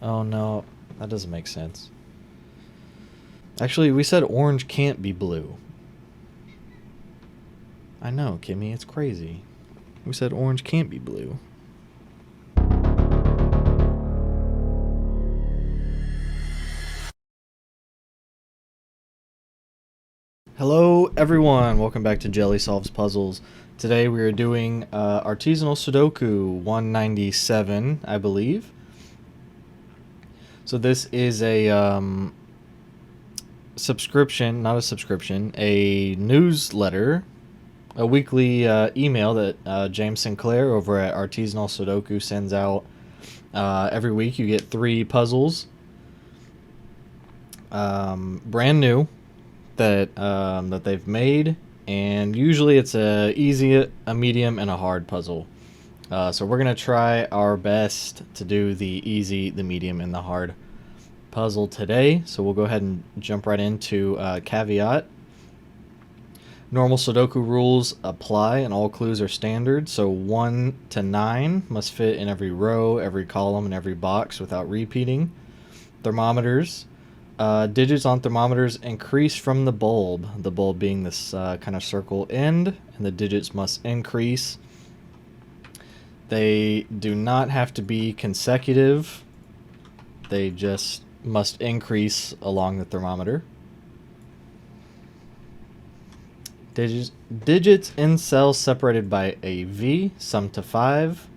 Oh no, that doesn't make sense. Actually, we said orange can't be blue. I know, Kimmy, it's crazy. We said orange can't be blue. Hello, everyone. Welcome back to Jelly Solves Puzzles. Today we are doing Artisanal Sudoku 197, I believe. So this is a subscription, not a subscription, a newsletter, a weekly email that James Sinclair over at Artisanal Sudoku sends out every week. You get 3 puzzles, brand new, that they've made, and usually it's a easy, a medium, and a hard puzzle. So we're gonna try our best to do the easy, the medium, and the hard puzzle today. So we'll go ahead and jump right into caveat. Normal Sudoku rules apply and all clues are standard. So 1 to 9 must fit in every row, every column, and every box without repeating. Thermometers. Digits on thermometers increase from the bulb being this kind of circle end, and the digits must increase. They do not have to be consecutive. They just must increase along the thermometer. Digits in cells separated by a V, sum to 5.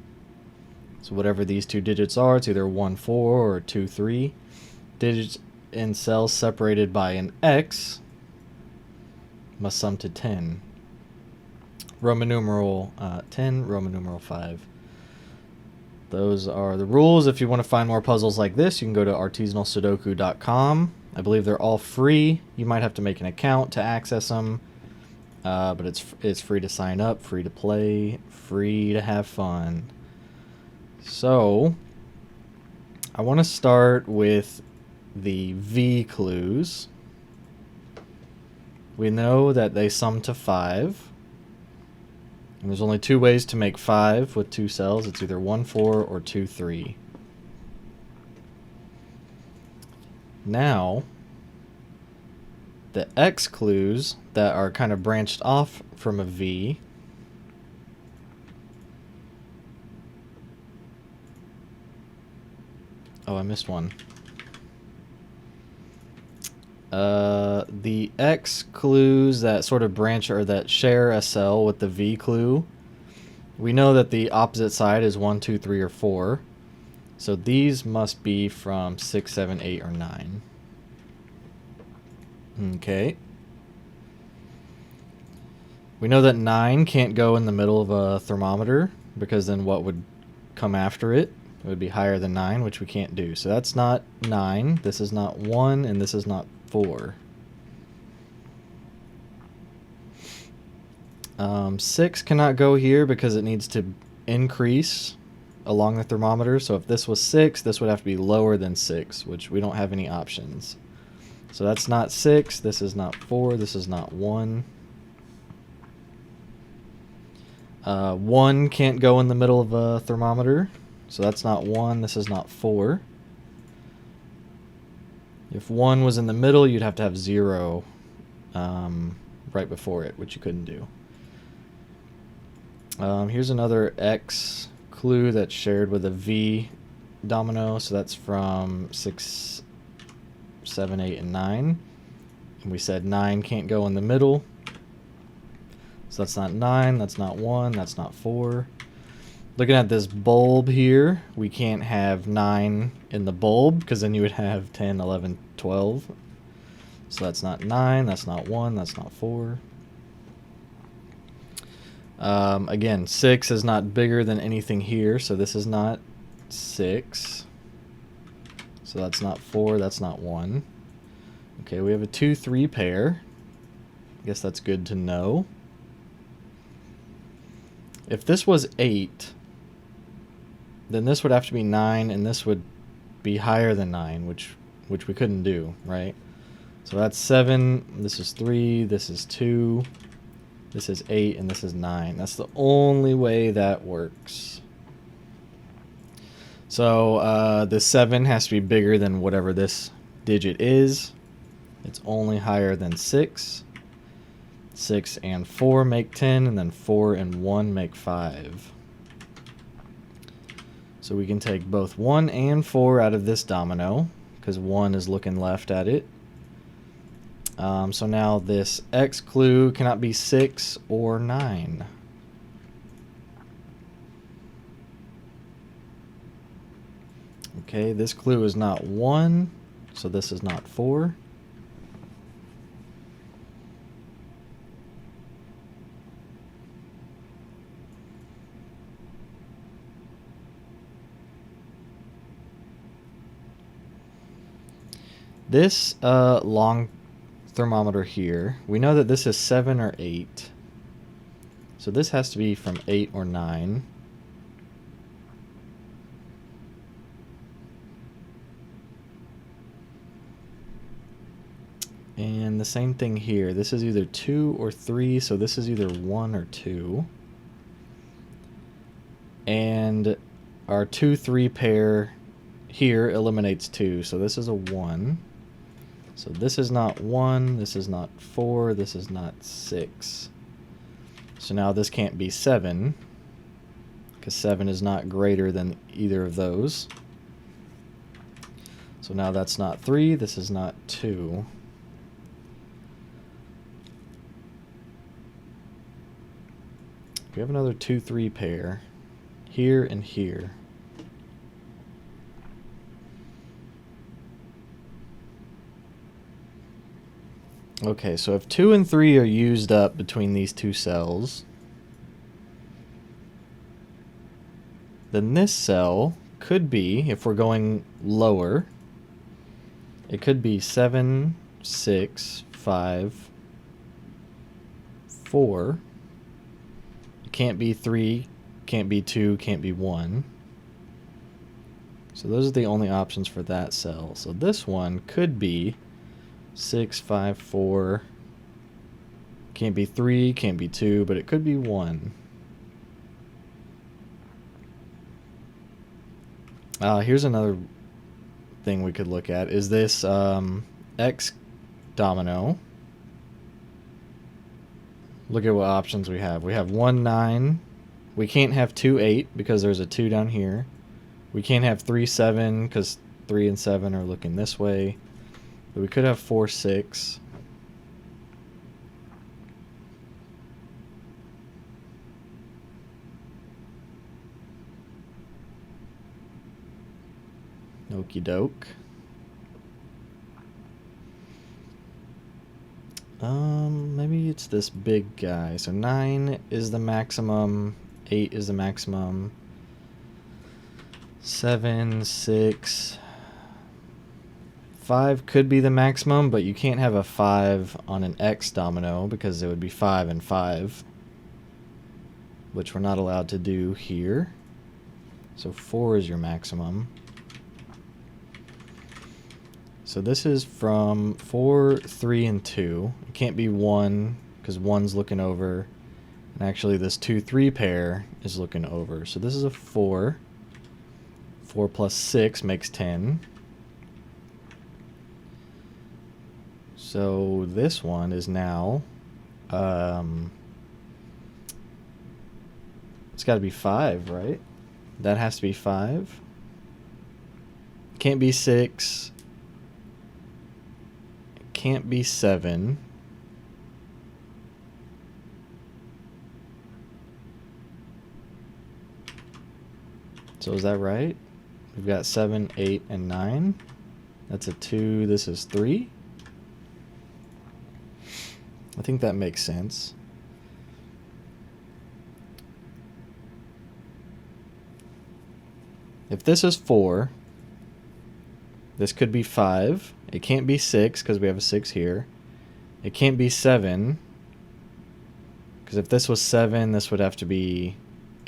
So whatever these two digits are, it's either 1, 4 or 2, 3. Digits in cells separated by an X must sum to 10. Roman numeral 10, Roman numeral 5. Those are the rules. If you want to find more puzzles like this, you can go to artisanalsudoku.com. I believe they're all free. You might have to make an account to access them, but it's free to sign up, free to play, free to have fun. So I want to start with the V clues. We know that they sum to 5. And there's only 2 ways to make 5 with 2 cells. It's either 1, 4 or 2, 3. Now, the X clues that are kind of branched off from a V. Oh, I missed one. The X clues that sort of branch or that share a cell with the V clue, we know that the opposite side is 1, 2, 3, or 4. So these must be from 6, 7, 8, or 9. Okay. We know that 9 can't go in the middle of a thermometer, because then what would come after it? It would be higher than 9, which we can't do. So that's not 9, this is not 1, and this is not 4. 6 cannot go here because it needs to increase along the thermometer. So if this was 6, this would have to be lower than 6, which we don't have any options. So that's not 6, this is not 4, this is not 1. 1 can't go in the middle of a thermometer. So that's not 1, this is not 4. If 1 was in the middle, you'd have to have 0 right before it, which you couldn't do. Here's another X clue that's shared with a V domino. So that's from 6, 7, 8, and 9. And we said 9 can't go in the middle. So that's not 9, that's not 1, that's not 4. Looking at this bulb here, we can't have 9 in the bulb because then you would have 10, 11, 12. So that's not 9, that's not 1, that's not 4. Again, 6 is not bigger than anything here, so this is not 6. So that's not 4, that's not 1. Okay, we have a 2, 3 pair. I guess that's good to know. If this was 8, then this would have to be 9, and this would be higher than 9, which we couldn't do, right? So that's 7, this is 3, this is 2, this is 8, and this is 9. That's the only way that works. So the 7 has to be bigger than whatever this digit is. It's only higher than 6. 6 and 4 make 10, and then 4 and 1 make 5. So we can take both 1 and 4 out of this domino, because 1 is looking left at it. So now this X clue cannot be 6 or 9. Okay, this clue is not 1, so this is not 4. This long thermometer here, we know that this is 7 or 8. So this has to be from 8 or 9. And the same thing here. This is either 2 or 3, so this is either 1 or 2. And our 2-3 pair here eliminates 2, so this is a 1. So this is not 1, this is not 4, this is not 6. So now this can't be 7, because 7 is not greater than either of those. So now that's not 3, this is not 2. We have another 2-3 pair here and here. Okay, so if 2 and 3 are used up between these two cells, then this cell could be, if we're going lower, it could be 7, 6, 5, 4. It can't be 3, can't be 2, can't be 1. So those are the only options for that cell. So this one could be 6, 5, 4. Can't be 3, can't be 2, but it could be 1. Here's another thing we could look at. Is this X domino? Look at what options we have. We have 1, 9. We can't have 2, 8 because there's a 2 down here. We can't have 3, 7 because 3 and 7 are looking this way. But we could have 4, 6. Okie doke. Maybe it's this big guy. So 9 is the maximum, 8 is the maximum, 7, 6, 5 could be the maximum, but you can't have a 5 on an X domino because it would be 5 and 5, which we're not allowed to do here. So 4 is your maximum. So this is from 4, 3, and 2. It can't be 1 because 1's looking over. And actually this 2, 3 pair is looking over. So this is a 4. 4 plus 6 makes 10. So this one is now, it's got to be 5, right? That has to be 5. Can't be 6. Can't be 7. So is that right? We've got 7, 8, and 9. That's a 2. This is 3. I think that makes sense. If this is 4, this could be 5. It can't be 6 because we have a 6 here. It can't be 7 because if this was 7, this would have to be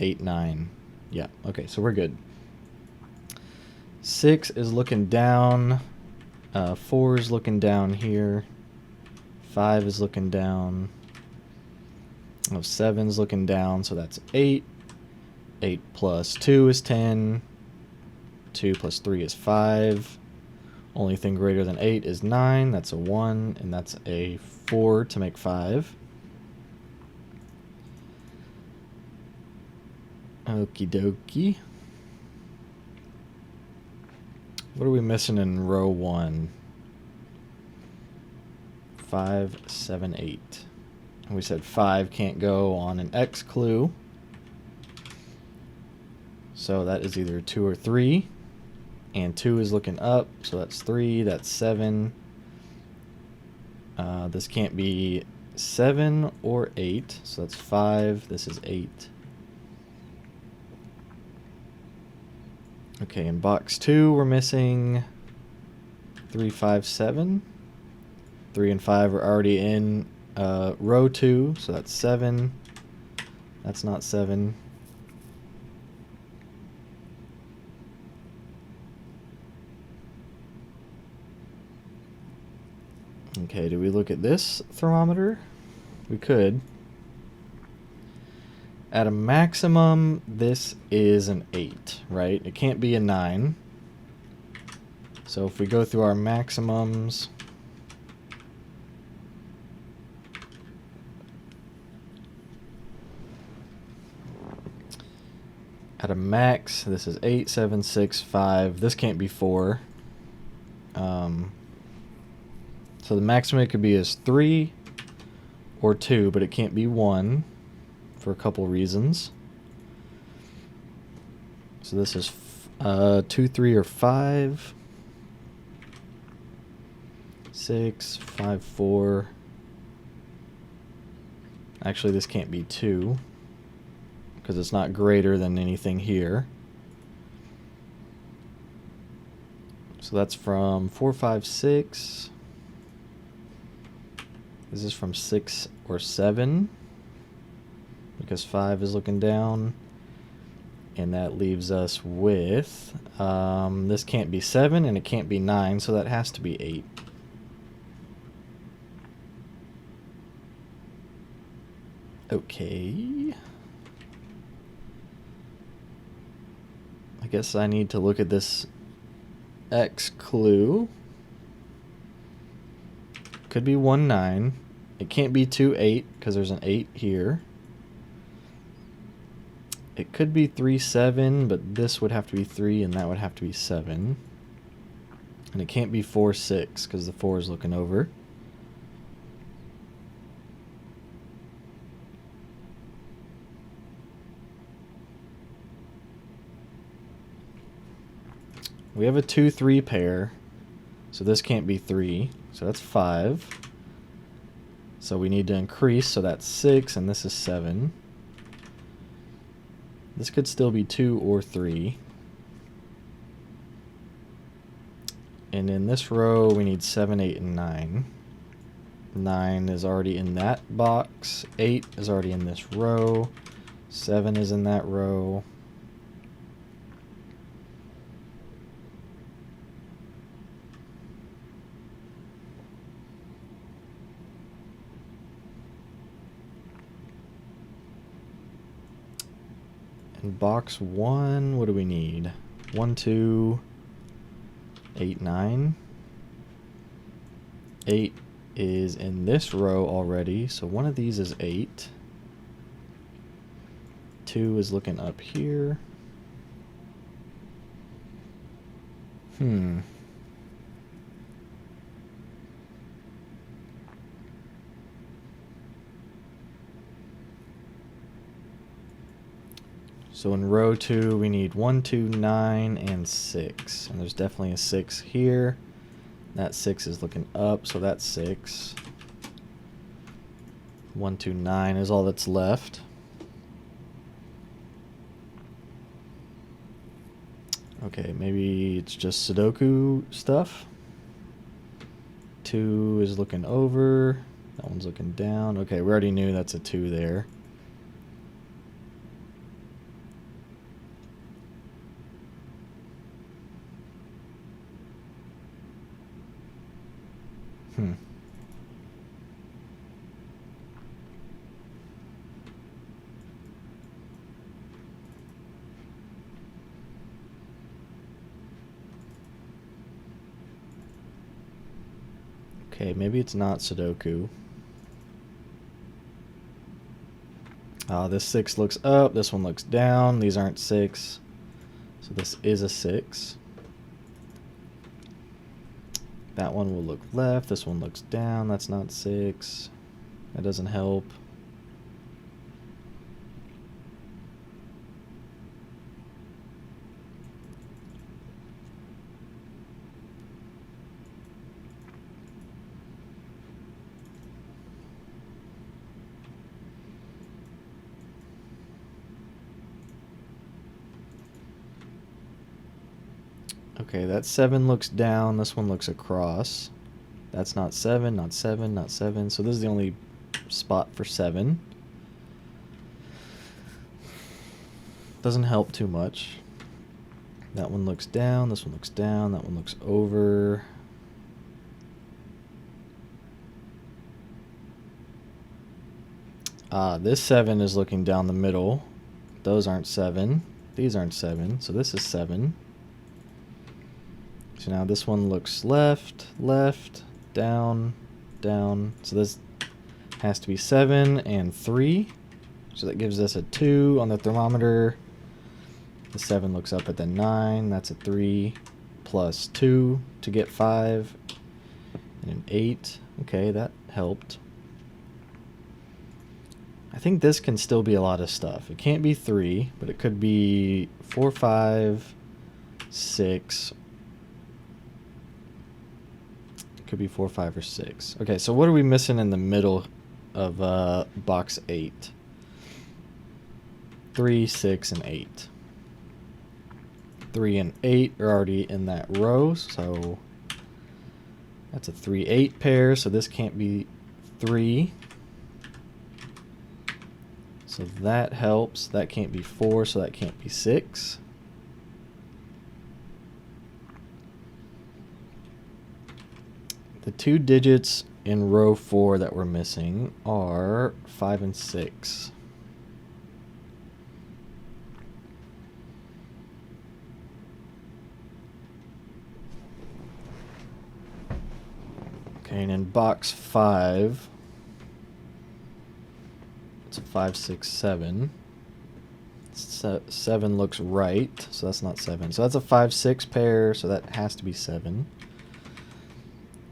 8, 9. Yeah, okay, so we're good. 6 is looking down. 4 is looking down here. 5 is looking down. 7 is looking down, so that's 8. 8 plus 2 is 10. 2 plus 3 is 5. Only thing greater than 8 is 9. That's a 1, and that's a 4 to make 5. Okie dokie. What are we missing in row 1? 5, 7, 8. And we said 5 can't go on an X clue. So that is either 2 or 3. And 2 is looking up, so that's 3, that's 7. This can't be 7 or 8, so that's 5, this is 8. Okay, in box 2 we're missing 3, 5, 7. 3 and 5 are already in row 2, so that's 7. That's not 7. Okay, do we look at this thermometer? We could. At a maximum, this is an 8, right? It can't be a 9. So if we go through our maximums, at a max, this is 8, 7, 6, 5. This can't be 4. So the maximum it could be is 3 or 2, but it can't be 1 for a couple reasons. So this is 2, 3, or 5. 6, 5, 4. Actually, this can't be 2 because it's not greater than anything here. So that's from 4, 5, 6. This is from 6 or 7 because 5 is looking down. And that leaves us with, this can't be 7 and it can't be 9, so that has to be 8. Okay. I guess I need to look at this X clue. Could be 1, 9. It can't be 2, 8 because there's an 8 here. It could be 3, 7, but this would have to be 3 and that would have to be 7. And it can't be 4, 6 because the 4 is looking over. We have a 2, 3 pair, so this can't be 3, so that's 5. So we need to increase, so that's 6, and this is 7. This could still be 2 or 3. And in this row, we need 7, 8, and 9. 9 is already in that box. 8 is already in this row. 7 is in that row. In box 1, what do we need? 1, 2, 8, 9. 8 is in this row already, so one of these is 8. 2 is looking up here. So in row 2, we need 1, 2, 9, and 6. And there's definitely a 6 here. That 6 is looking up, so that's 6. 1, 2, 9 is all that's left. Okay, maybe it's just Sudoku stuff. 2 is looking over. That one's looking down. Okay, we already knew that's a 2 there. Okay, maybe it's not Sudoku. This 6 looks up, this one looks down. These aren't 6. So this is a 6. That one will look left, this one looks down. That's not 6. That doesn't help. Okay, that 7 looks down, this one looks across. That's not 7, not 7, not 7. So this is the only spot for 7. Doesn't help too much. That one looks down, this one looks down, that one looks over. This 7 is looking down the middle. Those aren't 7. These aren't 7. So this is 7. So now this one looks left, left, down, down. So this has to be 7 and 3. So that gives us a 2 on the thermometer. The 7 looks up at the 9. That's a 3 plus 2 to get 5. And an 8. Okay, that helped. I think this can still be a lot of stuff. It can't be 3, but it could be 4, 5, 6. It could be 4, 5, or 6. Okay, so what are we missing in the middle of box 8? 3, 6, and 8. 3 and 8 are already in that row, so that's a 3, 8 pair, so this can't be 3. So that helps. That can't be 4, so that can't be 6. The 2 digits in row 4 that we're missing are 5 and 6. Okay, and in box 5, it's a 5, 6, 7. 7 looks right, so that's not 7. So that's a 5, 6 pair, so that has to be 7.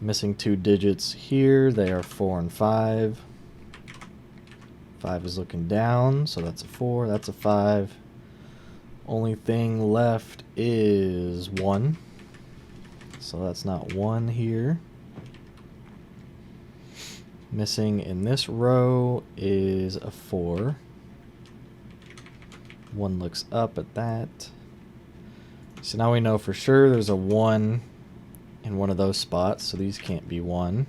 Missing 2 digits here, they are 4 and 5. 5 is looking down, so that's a 4, that's a 5. Only thing left is 1. So that's not 1 here. Missing in this row is a 4. 1 looks up at that. So now we know for sure there's a 1 in one of those spots, so these can't be 1.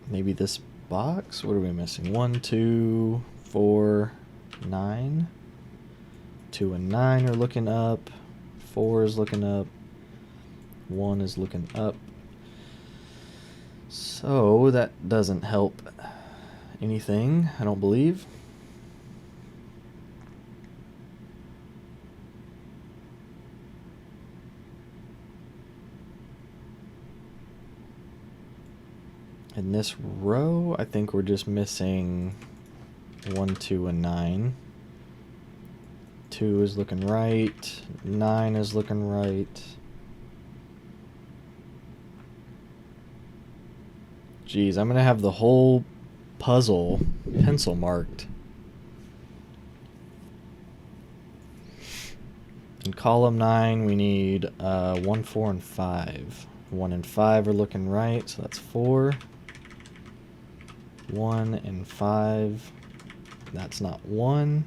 Maybe this box? What are we missing? 1, 2, 4, 9. 2 and 9 are looking up. 4 is looking up. 1 is looking up. So that doesn't help anything, I don't believe. In this row, I think we're just missing 1, 2, and 9. 2 is looking right. 9 is looking right. Geez, I'm going to have the whole puzzle pencil marked. In column 9, we need 1, 4, and 5. 1 and 5 are looking right, so that's 4. 1 and 5. That's not 1.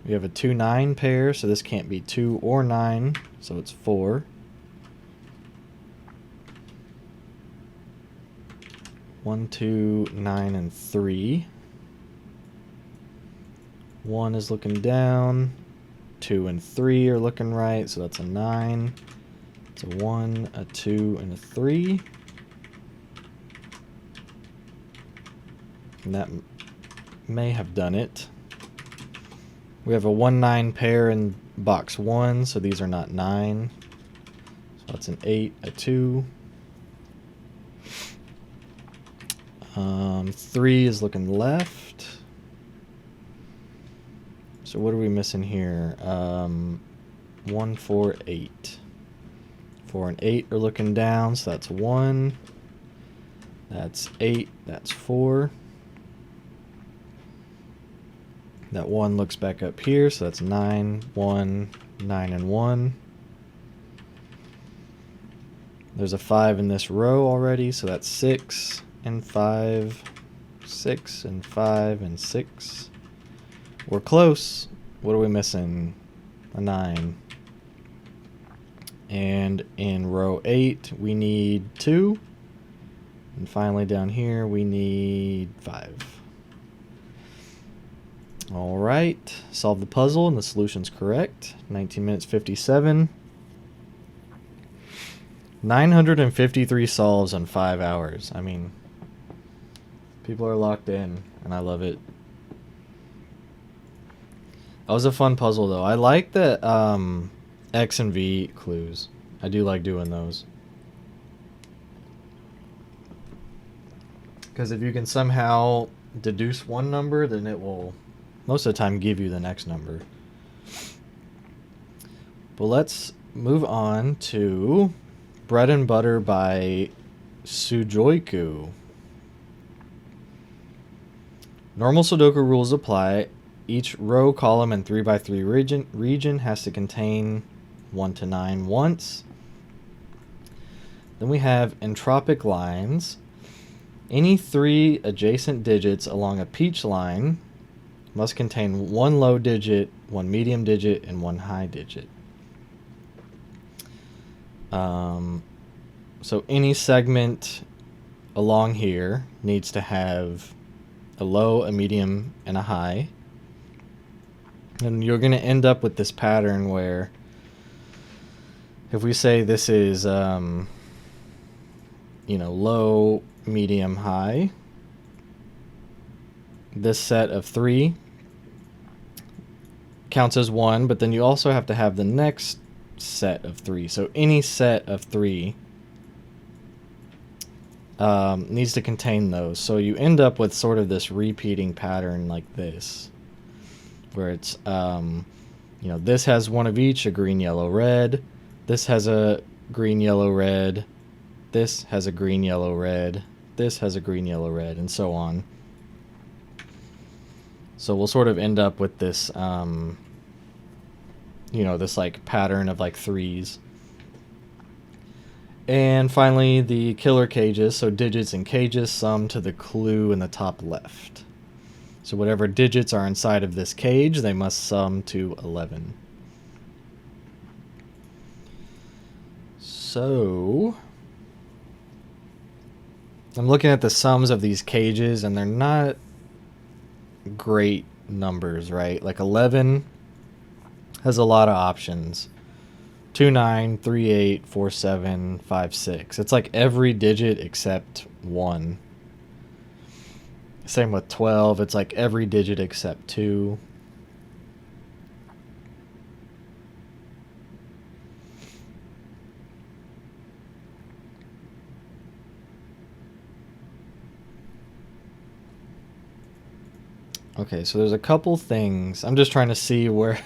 We have a 2, 9 pair, so this can't be 2 or 9, so it's 4. 1, 2, 9, and 3. 1 is looking down. 2 and 3 are looking right, so that's a 9. It's a 1, a 2, and a 3. And that may have done it. We have a 1-9 pair in box 1, so these are not 9. So that's an 8, a 2. 3 is looking left. So what are we missing here? 1, 4, 8. 4 and 8 are looking down, so that's 1. That's 8, that's 4. That 1 looks back up here, so that's 9, 1, 9, and 1. There's a 5 in this row already, so that's 6 and 5, 6 and 5 and 6. We're close. What are we missing? A 9. And in row 8, we need 2. And finally down here, we need 5. All right, solve the puzzle, and the solution's correct. 19 minutes 57. 953 solves in 5 hours. I mean, people are locked in, and I love it. That was a fun puzzle, though. I like the X and V clues. I do like doing those. Because if you can somehow deduce one number, then it will most of the time give you the next number. But let's move on to Bread and Butter by Sudoku. Normal Sudoku rules apply. Each row, column, and 3x3 region has to contain 1 to 9 once. Then we have entropic lines. Any 3 adjacent digits along a peach line must contain 1 low digit, 1 medium digit, and 1 high digit. So any segment along here needs to have a low, a medium, and a high. And you're going to end up with this pattern where if we say this is, low, medium, high, this set of 3 counts as 1, but then you also have to have the next set of 3. So any set of 3 needs to contain those. So you end up with sort of this repeating pattern like this, where it's, this has one of each, a green, yellow, red. This has a green, yellow, red. This has a green, yellow, red. This has a green, yellow, red, and so on. So we'll sort of end up with this, this like pattern of like 3s. And finally, the killer cages. So digits and cages sum to the clue in the top left. So whatever digits are inside of this cage, they must sum to 11. So I'm looking at the sums of these cages, and they're not great numbers, right? Like 11 has a lot of options. 2, 9, 3, 8, 4, 7, 5, 6. It's like every digit except 1. Same with 12. It's like every digit except 2. Okay, so there's a couple things. I'm just trying to see where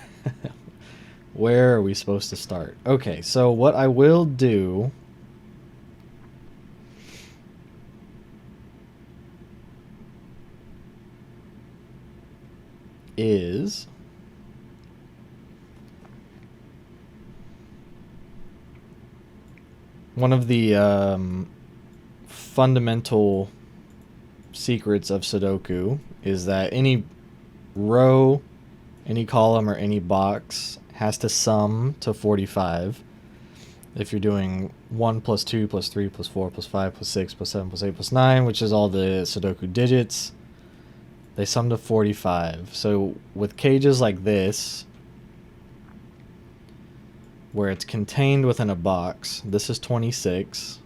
where are we supposed to start. Okay, so what I will do is one of the fundamental secrets of Sudoku is that any row, any column, or any box has to sum to 45. If you're doing 1 plus 2 plus 3 plus 4 plus 5 plus 6 plus 7 plus 8 plus 9, which is all the Sudoku digits, they sum to 45. So with cages like this, where it's contained within a box, this is 26.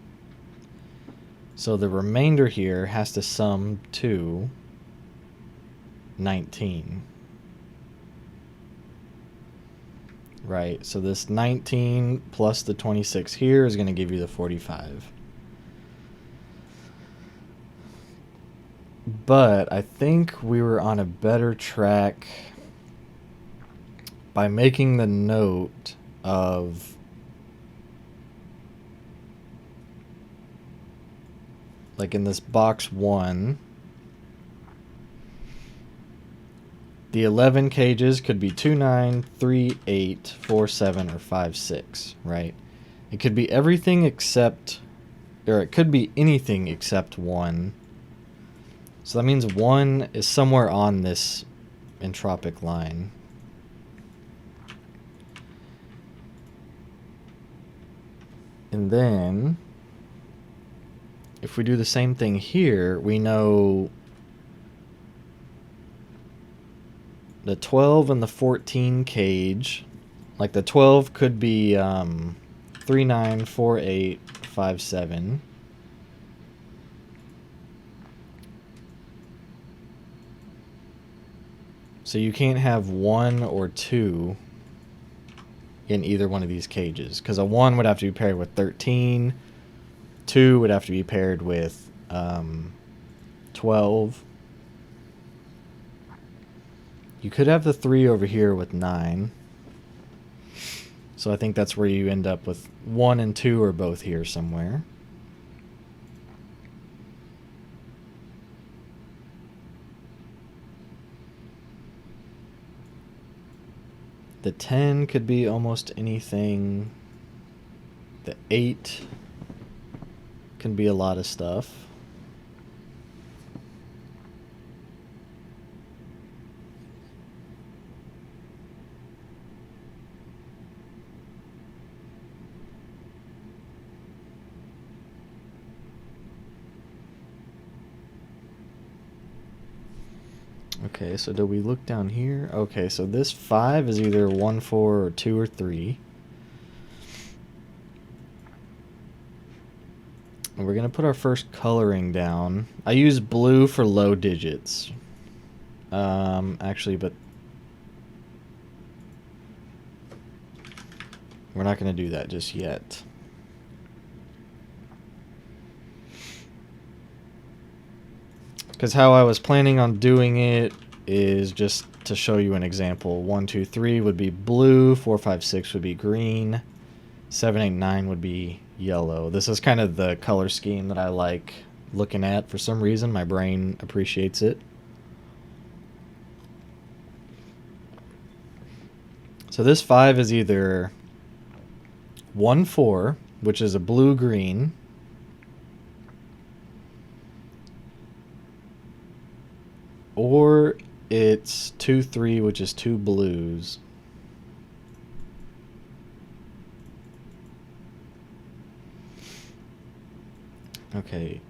So the remainder here has to sum to 19. Right, so this 19 plus the 26 here is going to give you the 45. But I think we were on a better track by making the note of, like in this box 1, the 11 cages could be 2, 9, 3, 8, 4, 7, or 5, 6, right? It could be everything except, or it could be anything except 1. So that means 1 is somewhere on this entropic line. And then, if we do the same thing here, we know the 12 and the 14 cage, like the 12 could be 3, 9, 4, 8, 5, 7. So you can't have 1 or 2 in either one of these cages, because a 1 would have to be paired with 13, 2 would have to be paired with 12. You could have the 3 over here with 9. So I think that's where you end up with 1 and 2 are both here somewhere. The 10 could be almost anything. The 8 can be a lot of stuff. Okay, so do we look down here? Okay, so this 5 is either 1, 4, or 2, or 3. And we're going to put our first coloring down. I use blue for low digits. Actually, but we're not going to do that just yet. Because how I was planning on doing it is just to show you an example. 1, 2, 3 would be blue, 4, 5, 6 would be green, 7, 8, 9 would be yellow. This is kind of the color scheme that I like looking at. For some reason, my brain appreciates it. So this 5 is either 1, 4, which is a blue-green, or it's 2, 3, which is 2 blues. Okay.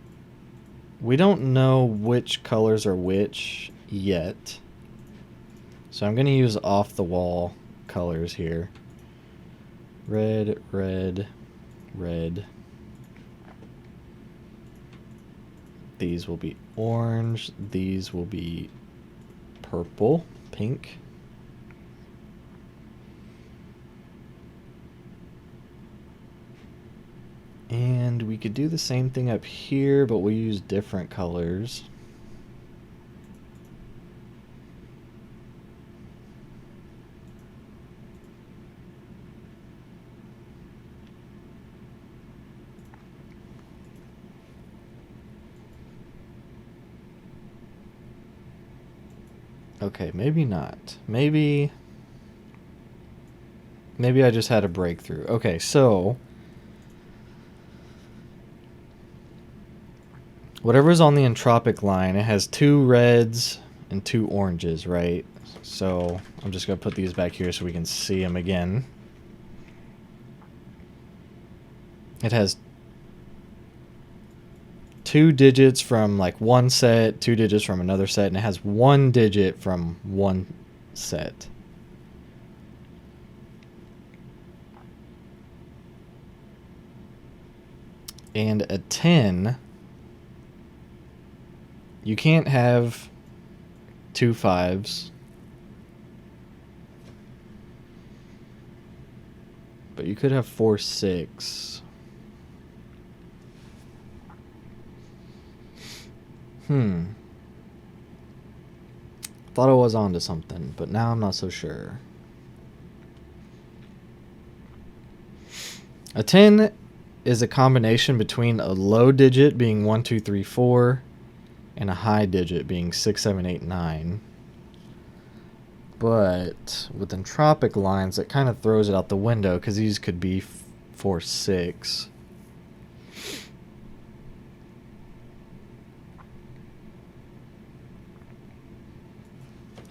We don't know which colors are which yet. So I'm going to use off-the-wall colors here. Red, red, red. These will be orange. These will be purple, pink. And we could do the same thing up here, but we'll use different colors. Okay, maybe not. Maybe I just had a breakthrough. Okay, so whatever's on the entropic line, it has 2 reds and 2 oranges, right? So I'm just going to put these back here so we can see them again. It has 2 digits from like one set, 2 digits from another set, and it has 1 digit from one set. And a 10, you can't have 2 5s. But you could have 4 6. Thought I was onto something, but now I'm not so sure. A 10 is a combination between a low digit being 1 2 3 4 and a high digit being 6 7 8 9. But with entropic lines, it kind of throws it out the window because these could be 4 6.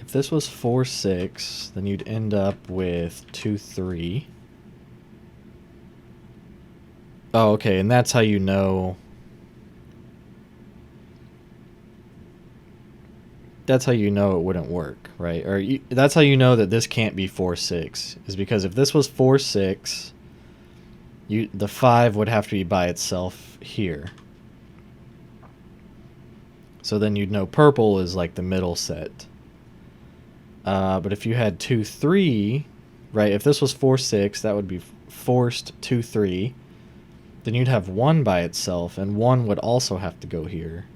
If this was 4 6, then you'd end up with 2 3. Oh, okay, and that's how you know. That's how you know it wouldn't work, right? Or that's how you know that this can't be 4 6, is because if this was 4 6, the 5 would have to be by itself here. So then you'd know purple is like the middle set. But if you had 2 3, right? If this was 4 6, that would be forced 2 3. Then you'd have 1 by itself, and 1 would also have to go here.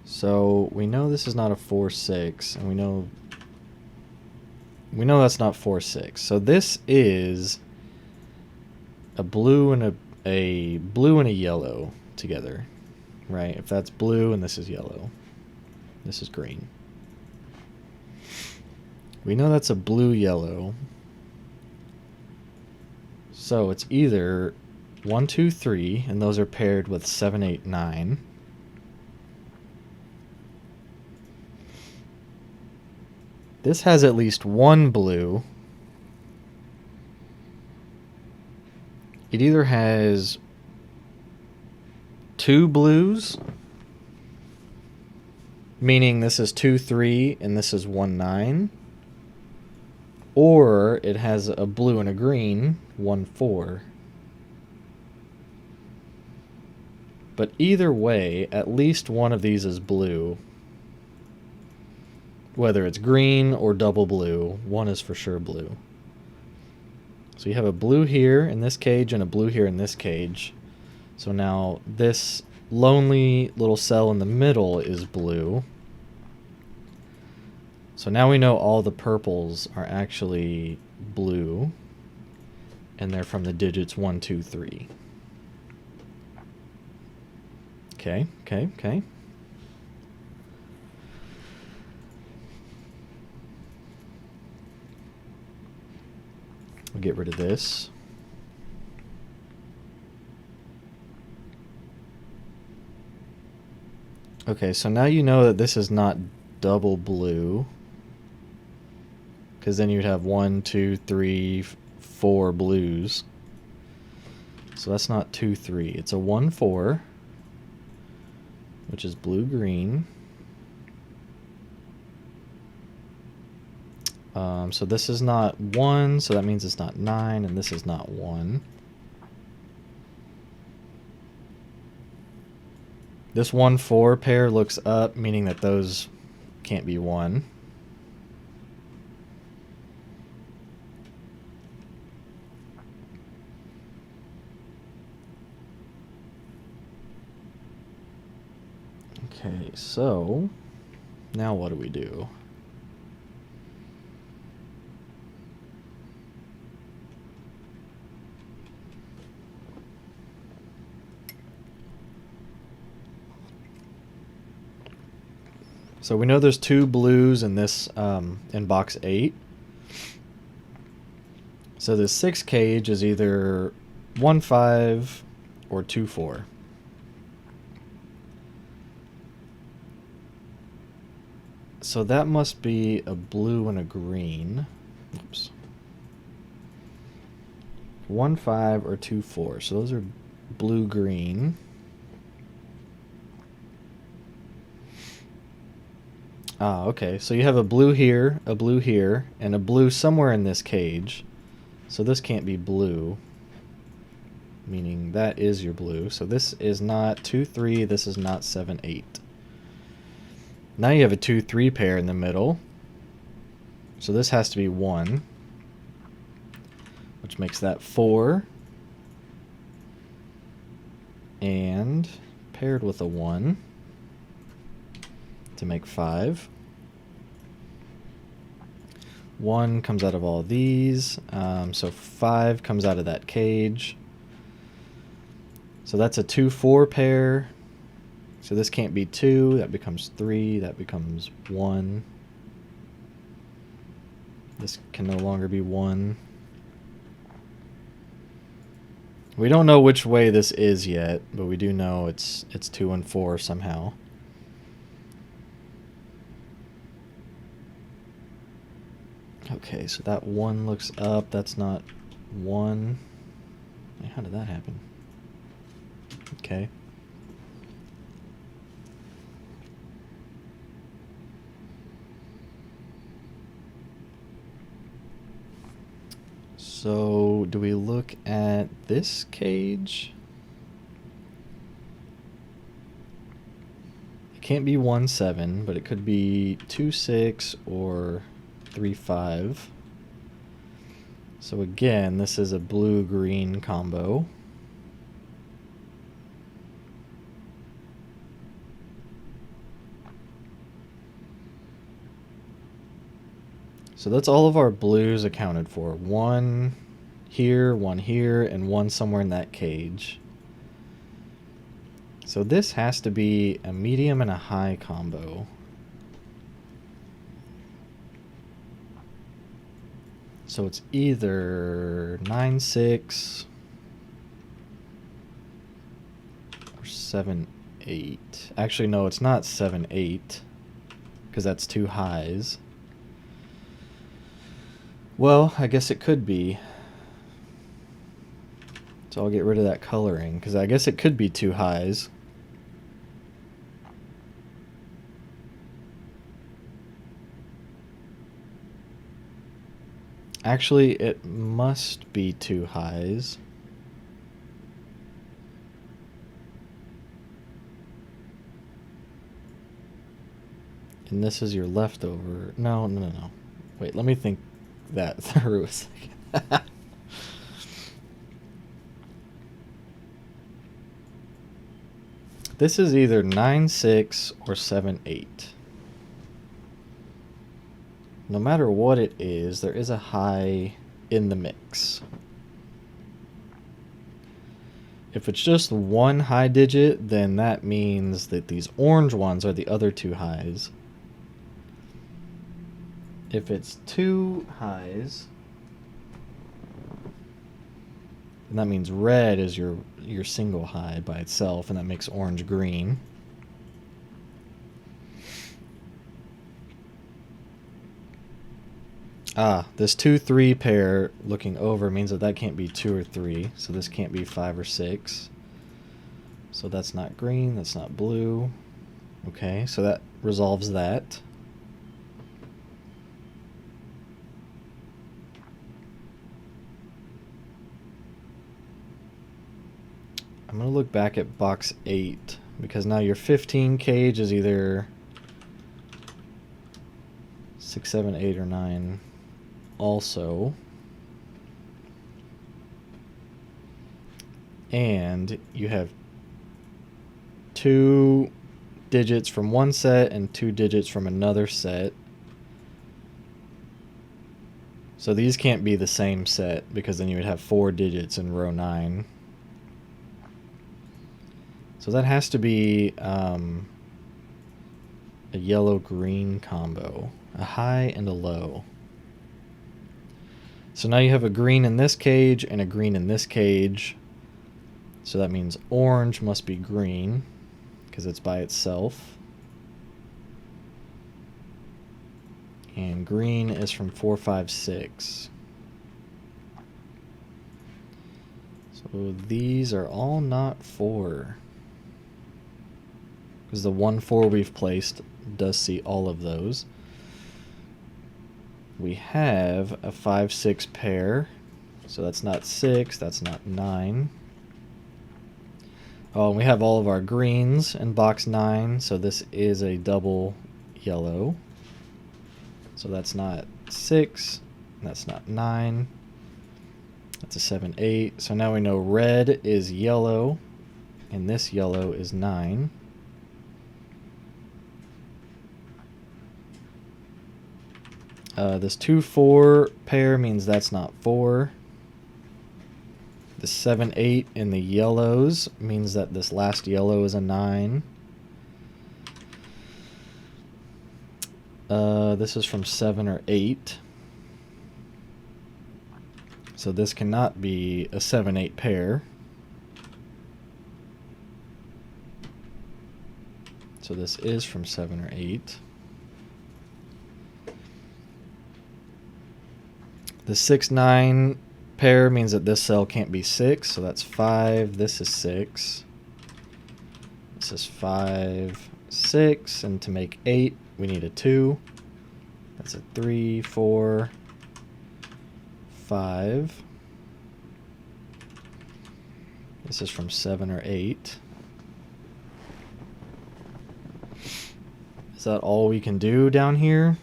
So we know this is not a 4 6, and we know that's not 4 6. So this is a blue and a blue and a yellow together, right? If that's blue and this is yellow, this is green. We know that's a blue-yellow. So it's either 1, 2, 3, and those are paired with 7, 8, 9. This has at least one blue. It either has 2 blues, meaning this is 2, 3, and this is 1, 9. Or it has a blue and a green, 1, 4. But either way, at least one of these is blue. Whether it's green or double blue, one is for sure blue. So you have a blue here in this cage and a blue here in this cage. So now this lonely little cell in the middle is blue. So now we know all the purples are actually blue, and they're from the digits 1, 2, 3. Okay. We'll get rid of this. Okay, so now you know that this is not double blue, because then you'd have 1, 2, 3, 4 blues. So that's not 2, 3. It's a 1, 4, which is blue-green. So this is not 1, so that means it's not 9, and this is not 1. This 1, 4 pair looks up, meaning that those can't be 1. Okay, so now what do we do? So we know there's 2 blues in this in box 8. So the 6 cage is either 1, 5 or 2, 4. So that must be a blue and a green. Oops. 1, 5 or 2, 4. So those are blue-green. Ah, okay. So you have a blue here, and a blue somewhere in this cage. So this can't be blue. meaning that is your blue. So this is not 2, 3, this is not 7, 8. Now you have a 2, 3 pair in the middle. So this has to be 1, which makes that 4. And paired with a 1 to make 5. 1 comes out of all these, so 5 comes out of that cage. So that's a 2, 4 pair. So this can't be 2, that becomes 3, that becomes 1. This can no longer be 1. We don't know which way this is yet, but we do know it's 2 and 4 somehow. Okay, so that 1 looks up. That's not 1. How did that happen? Okay. So, do we look at this cage? It can't be 1, 7, but it could be 2, 6 or 3, 5. So again, this is a blue-green combo. So that's all of our blues accounted for. 1 here, 1 here, and 1 somewhere in that cage. So this has to be a medium and a high combo. So it's either 9, 6 or 7, 8. Actually, no, it's not 7, 8 because that's 2 highs. Well, I guess it could be. So I'll get rid of that coloring because I guess it could be 2 highs. Actually, it must be 2 highs. And this is your leftover. No. Wait, let me think that through a second. This is either 9, 6 or 7, 8. No matter what it is, there is a high in the mix. If it's just 1 high digit, then that means that these orange ones are the other 2 highs. If it's 2 highs, then that means red is your single high by itself, and that makes orange green. This 2, 3 pair looking over means that can't be 2 or 3, so this can't be 5 or 6. So that's not green, that's not blue. Okay, so that resolves that. I'm going to look back at box 8, because now your 15 cage is either 6, 7, 8, or 9 also. And you have 2 digits from one set and 2 digits from another set. So these can't be the same set, because then you would have 4 digits in row 9. So that has to be a yellow-green combo, a high and a low. So now you have a green in this cage and a green in this cage. So that means orange must be green because it's by itself. And green is from 4, 5, 6. So these are all not 4. Because the 1, 4 we've placed does see all of those. We have a 5, 6 pair. So that's not 6, that's not 9. Oh, and we have all of our greens in box 9, so this is a double yellow. So that's not 6, that's not 9. That's a 7, 8. So now we know red is yellow, and this yellow is 9. This 2, 4 pair means that's not 4. The 7, 8 in the yellows means that this last yellow is a 9. This is from 7 or 8. So this cannot be a 7, 8 pair. So this is from 7 or 8. The 6, 9 pair means that this cell can't be 6, so that's 5. This is 6. This is 5, 6, and to make 8, we need a 2. That's a 3, 4, 5. This is from 7 or 8. Is that all we can do down here?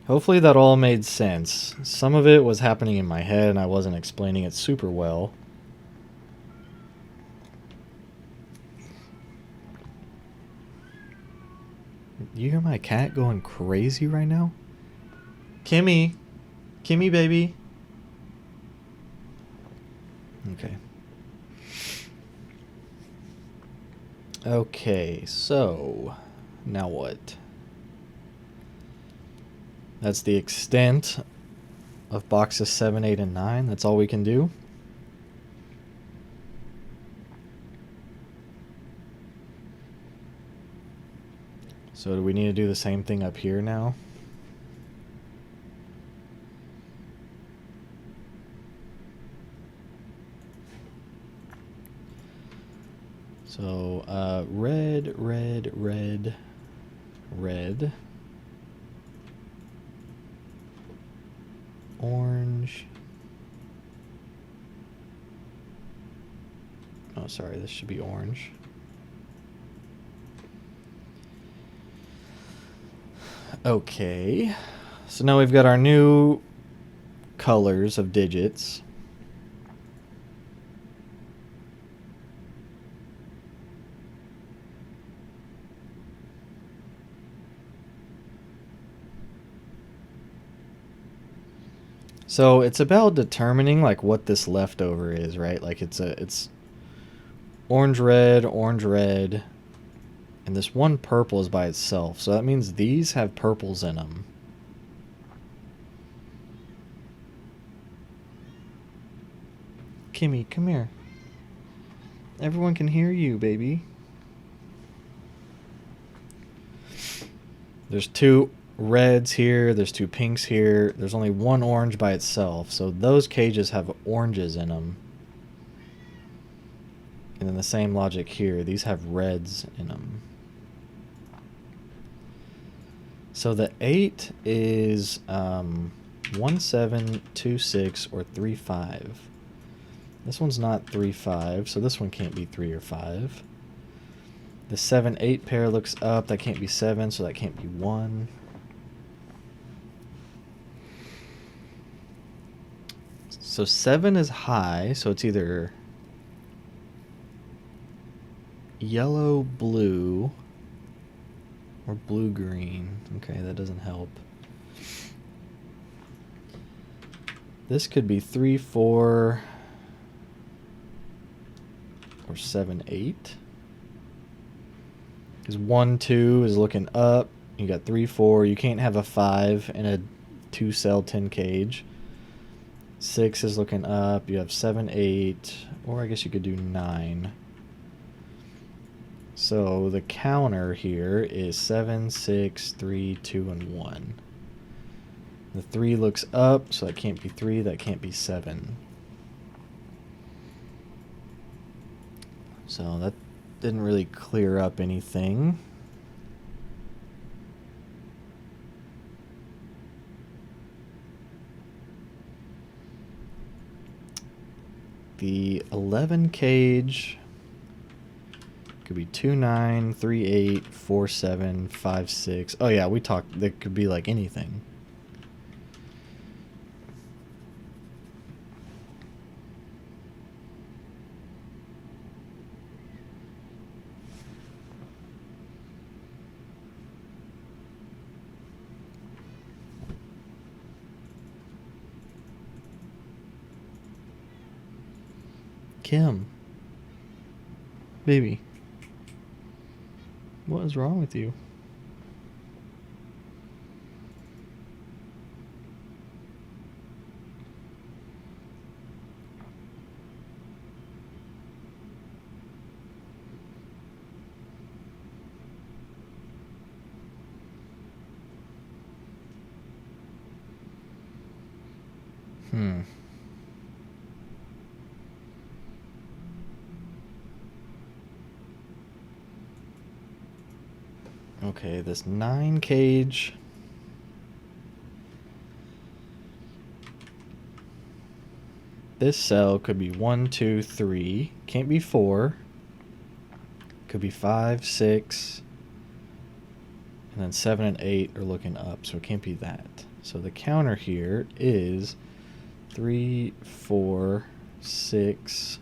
Hopefully that all made sense. Some of it was happening in my head and I wasn't explaining it super well. You hear my cat going crazy right now? Kimmy! Kimmy, baby! Okay. Okay, so now what? That's the extent of boxes 7, 8, and 9. That's all we can do. So do we need to do the same thing up here now? So red, red, red, red, orange. Oh, sorry, this should be orange. Okay, so now we've got our new colors of digits. So it's about determining like what this leftover is, right? Like it's orange, red, and this one purple is by itself. So that means these have purples in them. Kimmy, come here. Everyone can hear you, baby. There's 2 reds here, there's 2 pinks here, there's only 1 orange by itself, so those cages have oranges in them. And then the same logic here, these have reds in them. So the 8 is 1, 7, 2, 6, or 3, 5. This one's not 3, 5, so this one can't be 3 or 5. The 7, 8 pair looks up, that can't be 7, so that can't be 1. So 7 is high, so it's either yellow, blue, or blue, green. Okay, that doesn't help. This could be 3, 4, or 7, 8. Because 1, 2 is looking up. You got 3, 4. You can't have a 5 in a 2-cell tin cage. 6 is looking up. You have 7, 8. Or I guess you could do 9. So the counter here is 7, 6, 3, 2, and 1. The 3 looks up, so that can't be 3. That can't be 7. So that didn't really clear up anything. the 11 cage could be 29, 38, 47, 56. Oh yeah, we talked. That could be like anything. Kim, baby, what is wrong with you? Okay, this 9 cage. This cell could be 1, 2, 3. Can't be 4. Could be 5, 6. And then 7 and 8 are looking up, so it can't be that. So the counter here is 3, 4, 6,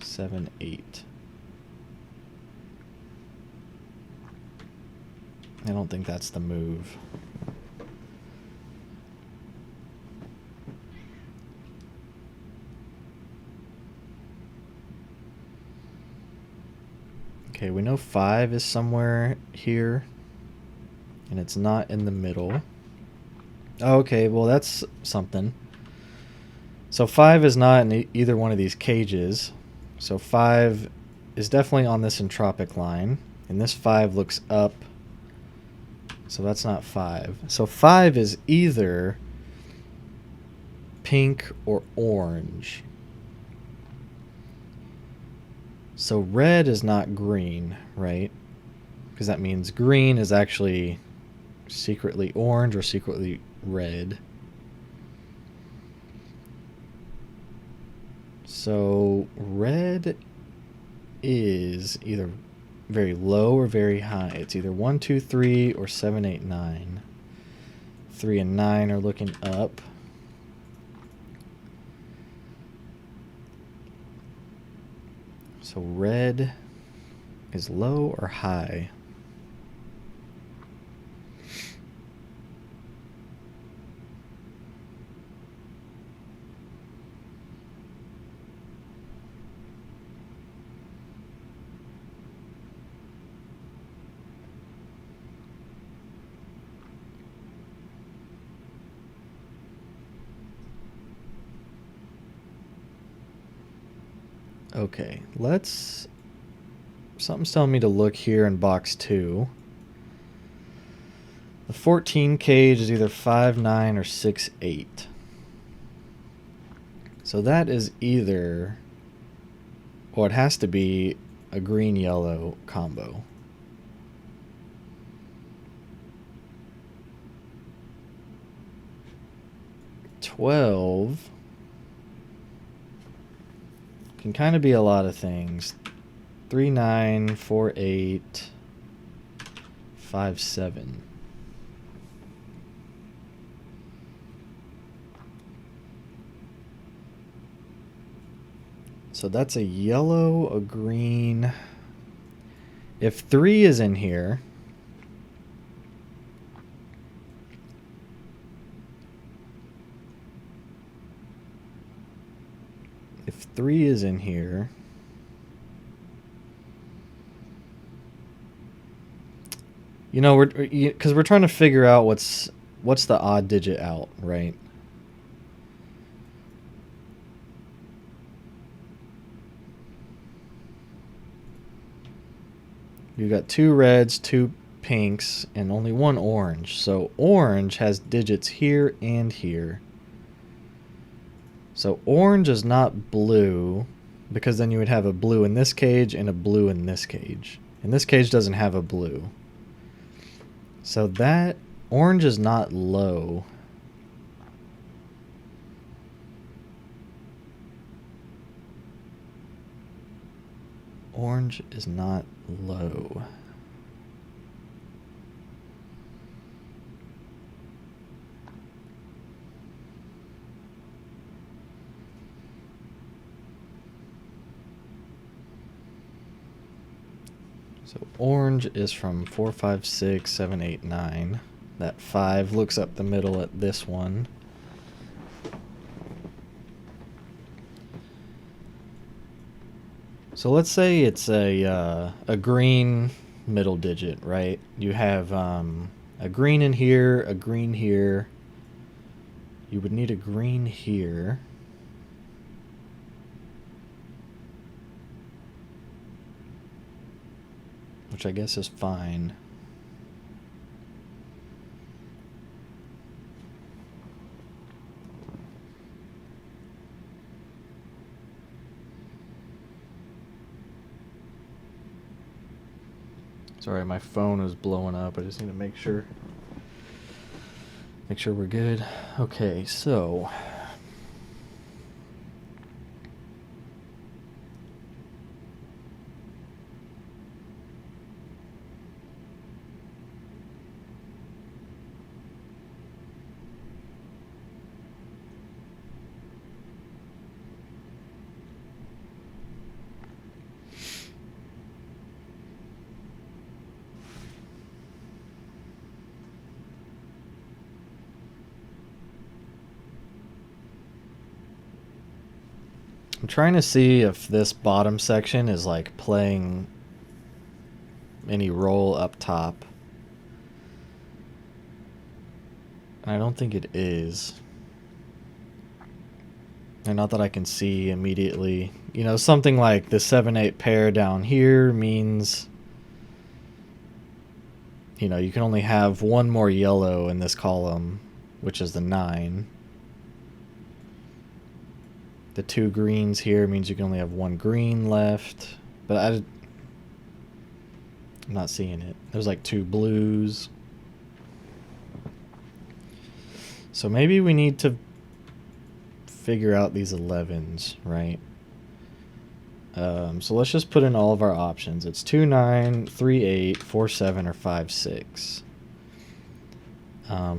7, 8. I don't think that's the move. Okay, we know 5 is somewhere here, and it's not in the middle. Okay, well that's something. So 5 is not in either one of these cages. So 5 is definitely on this entropic line, and this 5 looks up. So that's not 5. So 5 is either pink or orange. So red is not green, right? Because that means green is actually secretly orange or secretly red. So red is either very low or very high. It's either 1, 2, 3 or 7, 8, 9. 3 and 9 are looking up. So red is low or high? Okay, something's telling me to look here in box 2. The 14 cage is either 5, 9 or 6, 8. So that is either, or it has to be a green-yellow combo. $12 can kind of be a lot of things. 3, 9, 4, 8, 5, 7. So that's a yellow, a green. If 3 is in here, if 3 is in here, you know, because we're trying to figure out what's the odd digit out, right? You've got 2 reds, 2 pinks, and only 1 orange. So orange has digits here and here. So orange is not blue, because then you would have a blue in this cage and a blue in this cage. And this cage doesn't have a blue. So that orange is not low. Orange is not low. So orange is from 4, 5, 6, 7, 8, 9. That 5 looks up the middle at this one. So let's say it's a green middle digit, right? You have a green in here, a green here. You would need a green here. Which I guess is fine. Sorry, my phone is blowing up. I just need to make sure we're good. Okay, so I'm trying to see if this bottom section is like playing any role up top. I don't think it is. And not that I can see immediately. You know, something like the 7-8 pair down here means, you know, you can only have one more yellow in this column, which is the 9. The 2 greens here means you can only have one green left. But I'm not seeing it. There's like 2 blues. So maybe we need to figure out these 11s, right? So let's just put in all of our options. It's 2, 9, 3, 8, 4, 7, or 5, 6.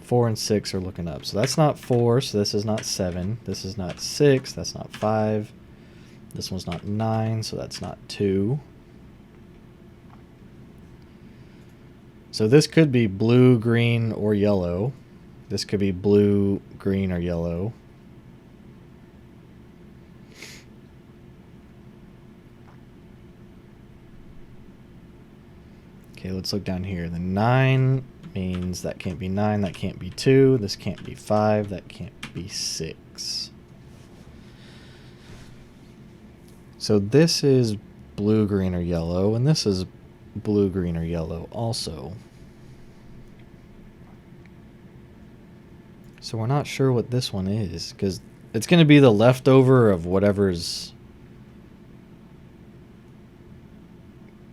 4 and 6 are looking up. So that's not 4, so this is not 7. This is not 6, that's not 5. This one's not 9, so that's not 2. So this could be blue, green, or yellow. This could be blue, green, or yellow. Okay, let's look down here. The 9 means that can't be 9, that can't be 2, this can't be 5, that can't be 6. So this is blue, green, or yellow, and this is blue, green, or yellow also. So we're not sure what this one is, because it's going to be the leftover of whatever's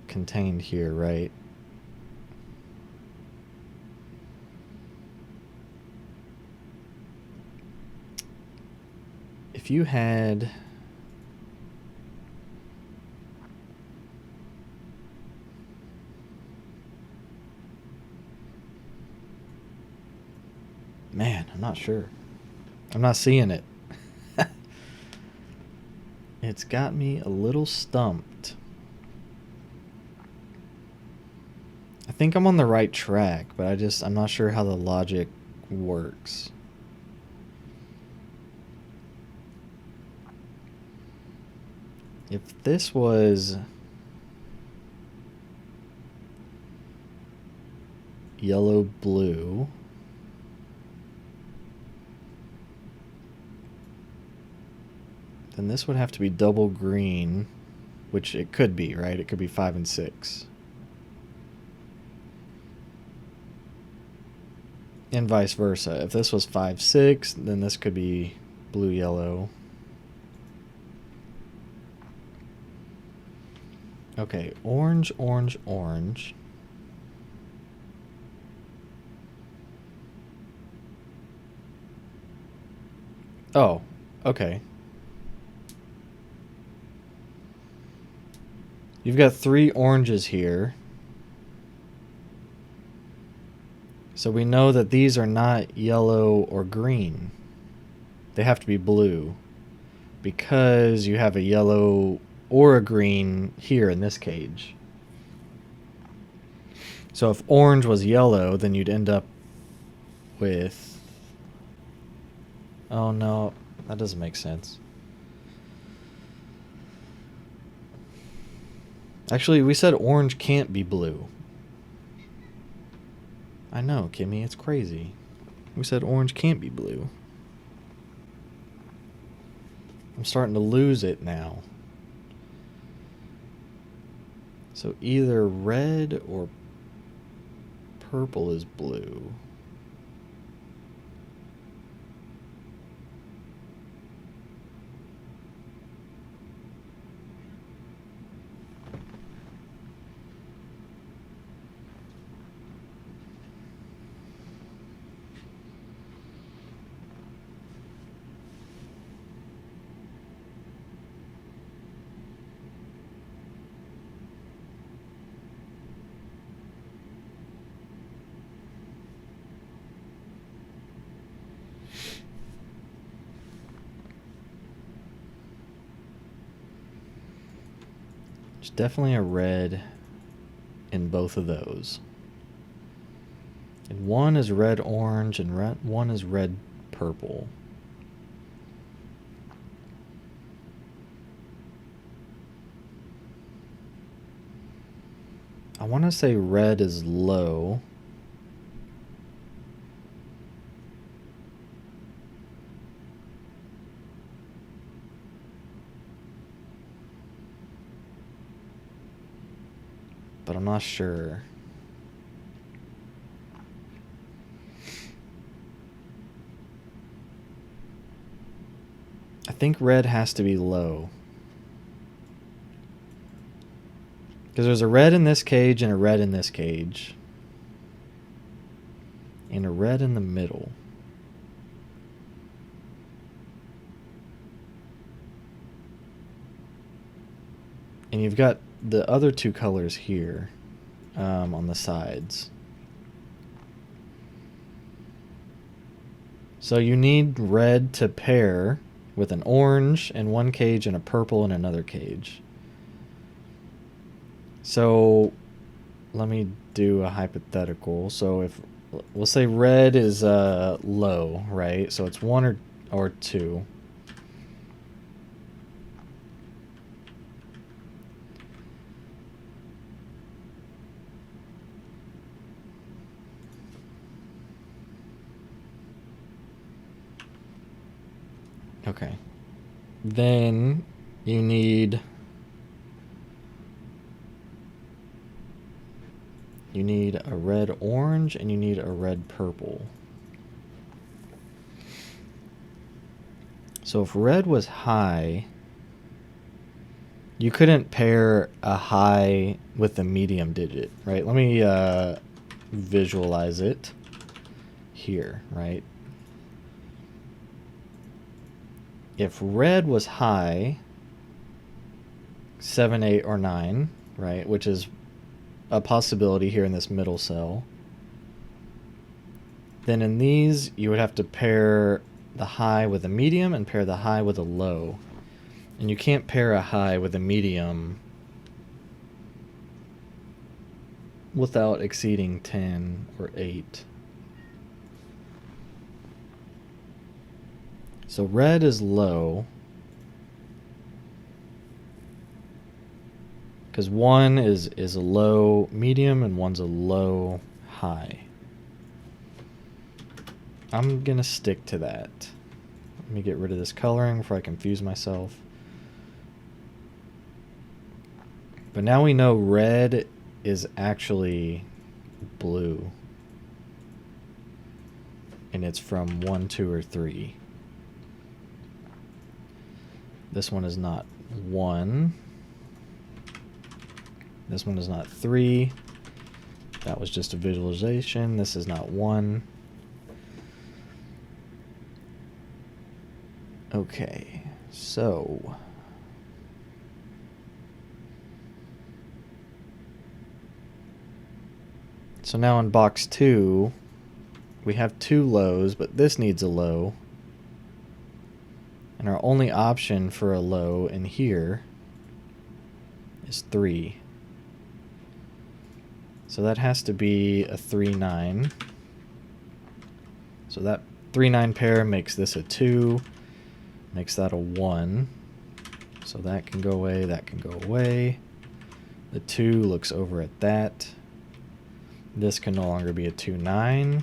contained here, right? If you had... Man, I'm not sure. I'm not seeing it. It's got me a little stumped. I think I'm on the right track, but I'm not sure how the logic works. If this was yellow, blue, then this would have to be double green, which it could be, right? It could be 5 and 6. And vice versa. If this was 5, 6, then this could be blue, yellow. Okay, orange, orange, orange. Oh, okay. You've got 3 oranges here. So we know that these are not yellow or green. They have to be blue, because you have a yellow or a green here in this cage. So if orange was yellow, then you'd end up with... Oh no, that doesn't make sense. Actually, we said orange can't be blue. I know, Kimmy, it's crazy. We said orange can't be blue. I'm starting to lose it now. So either red or purple is blue. There's definitely a red in both of those. And one is red orange and one is red purple. I want to say red is low. But I'm not sure. I think red has to be low. Because there's a red in this cage and a red in this cage. And a red in the middle. And you've got the other 2 colors here on the sides. So you need red to pair with an orange in one cage and a purple in another cage. So let me do a hypothetical. So if we'll say red is low, right? So it's 1 or 2. Okay. Then you need a red orange and you need a red purple. So if red was high, you couldn't pair a high with a medium digit, right? Let me visualize it here, right? If red was high, 7, 8, or 9, right, which is a possibility here in this middle cell, then in these you would have to pair the high with a medium and pair the high with a low. And you can't pair a high with a medium without exceeding 10 or 8. So red is low, because 1 is a low medium and 1's a low high. I'm gonna stick to that. Let me get rid of this coloring before I confuse myself. But now we know red is actually blue. And it's from 1, 2, or 3. This one is not 1. This one is not 3. That was just a visualization. This is not 1. Okay, so So now in box 2, we have 2 lows, but this needs a low. And our only option for a low in here is 3. So that has to be a 3-9. So that 3-9 pair makes this a 2, makes that a 1. So that can go away, that can go away. The 2 looks over at that. This can no longer be a 2-9.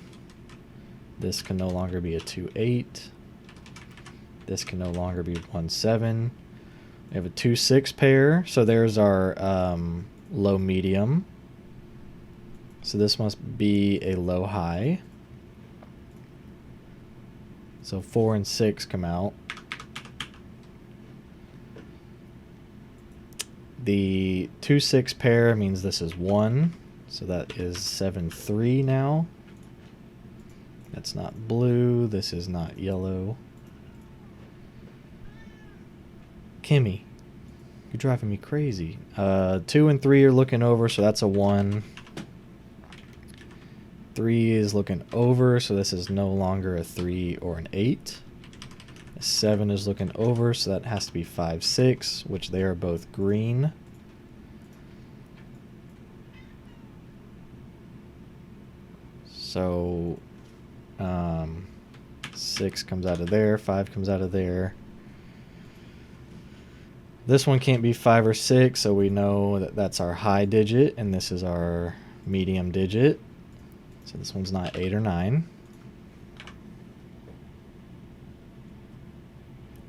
This can no longer be a 2-8. This can no longer be 1-7. We have a 2-6 pair, so there's our low medium. So this must be a low high. So 4 and 6 come out. The 2-6 pair means this is 1. So that is 7-3 now. That's not blue. This is not yellow. Kimmy, you're driving me crazy. 2 and 3 are looking over, so that's a 1. 3 is looking over, so this is no longer a 3 or an 8. 7 is looking over, so that has to be 5-6, which they are both green. So 6 comes out of there, 5 comes out of there. This one can't be 5 or 6, so we know that that's our high digit, and this is our medium digit. So this one's not 8 or 9.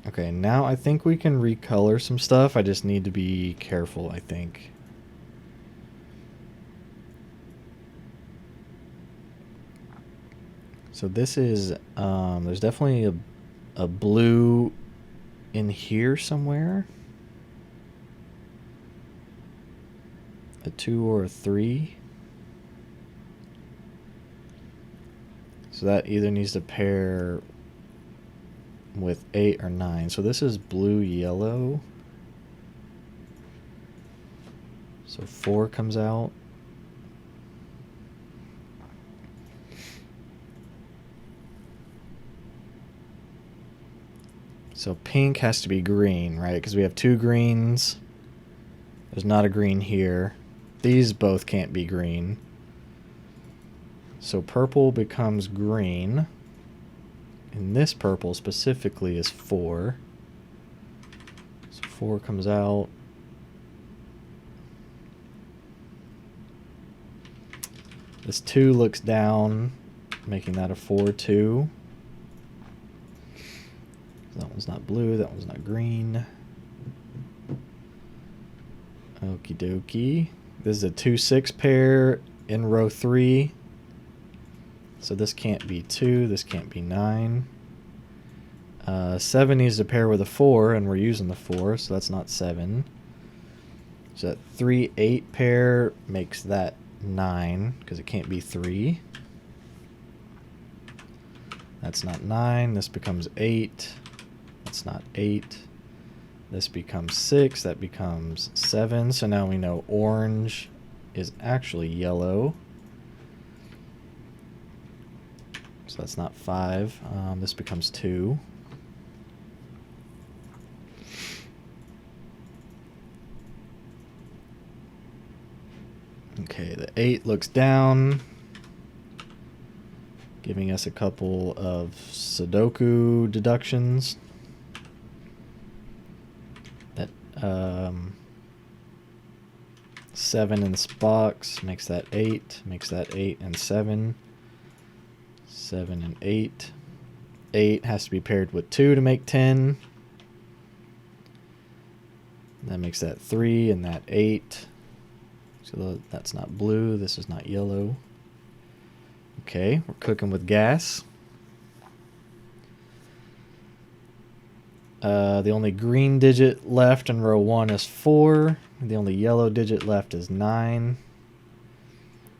Okay, now I think we can recolor some stuff. I just need to be careful, I think. So this is, there's definitely a blue in here somewhere. A 2 or a 3. So that either needs to pair with 8 or 9. So this is blue yellow. So 4 comes out. So pink has to be green, right? Because we have 2 greens. There's not a green here. These both can't be green. So purple becomes green. And this purple specifically is 4. So 4 comes out. This 2 looks down, making that a 4-2. That one's not blue, that one's not green. Okie dokie. This is a 2-6 pair in row 3. So this can't be 2, this can't be 9. 7 needs to pair with a 4, and we're using the 4, so that's not 7. So that 3-8 pair makes that 9, because it can't be 3. That's not 9, this becomes 8. That's not 8. This becomes 6, that becomes 7. So now we know orange is actually yellow. So that's not 5. This becomes 2. Okay, the 8 looks down, giving us a couple of Sudoku deductions. That 7 in this box makes that 8, makes that 8 and 7. 7 and 8. 8 has to be paired with 2 to make 10. That makes that 3 and that 8. So that's not blue. This is not yellow. Okay, we're cooking with gas. The only green digit left in row 1 is 4. The only yellow digit left is 9.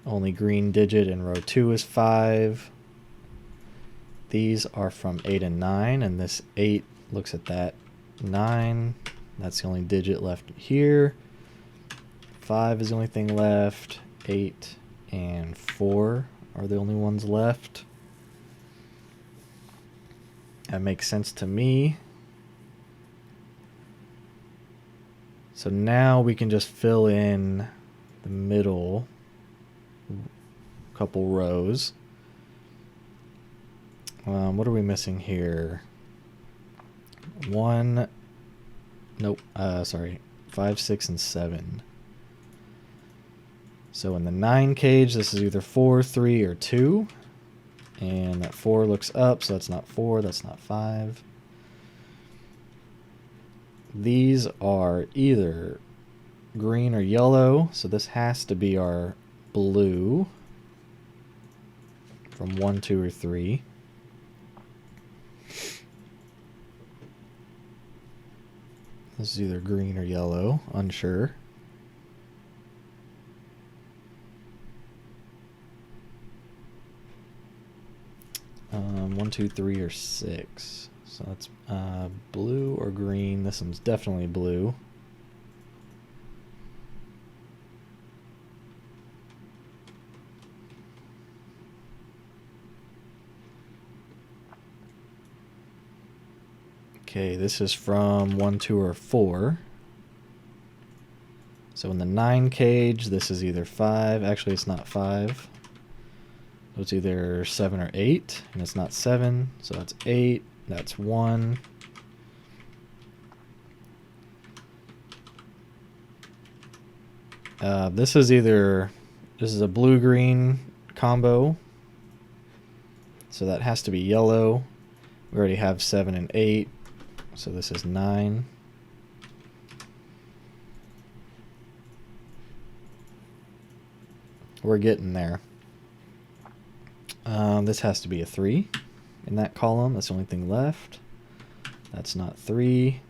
Only green digit in row 2 is 5. These are from 8 and 9, and this 8 looks at that 9. That's the only digit left here. 5 is the only thing left. 8 and 4 are the only ones left. That makes sense to me. So now we can just fill in the middle couple rows. What are we missing here? 1, nope, sorry, 5, 6, and 7. So in the 9 cage, this is either 4, 3, or 2. And that 4 looks up, so that's not 4, that's not 5. These are either green or yellow, so this has to be our blue from 1, 2, or 3. This is either green or yellow, unsure. One, 2, 3, or 6. So that's blue or green. This one's definitely blue. Okay, this is from 1, 2, or 4. So in the 9 cage, this is either 5. Actually, it's not 5. So it's either 7 or 8, and it's not 7. So that's 8. That's 1. This is a blue-green combo. So that has to be yellow. We already have 7 and 8. So this is 9. We're getting there. This has to be a 3 in that column. That's the only thing left. That's not 3.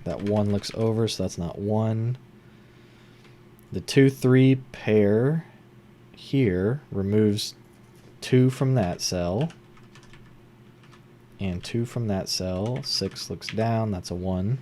That 1 looks over, so that's not 1. The 2, 3 pair here removes 2 from that cell. And 2 from that cell. 6 looks down, that's a 1.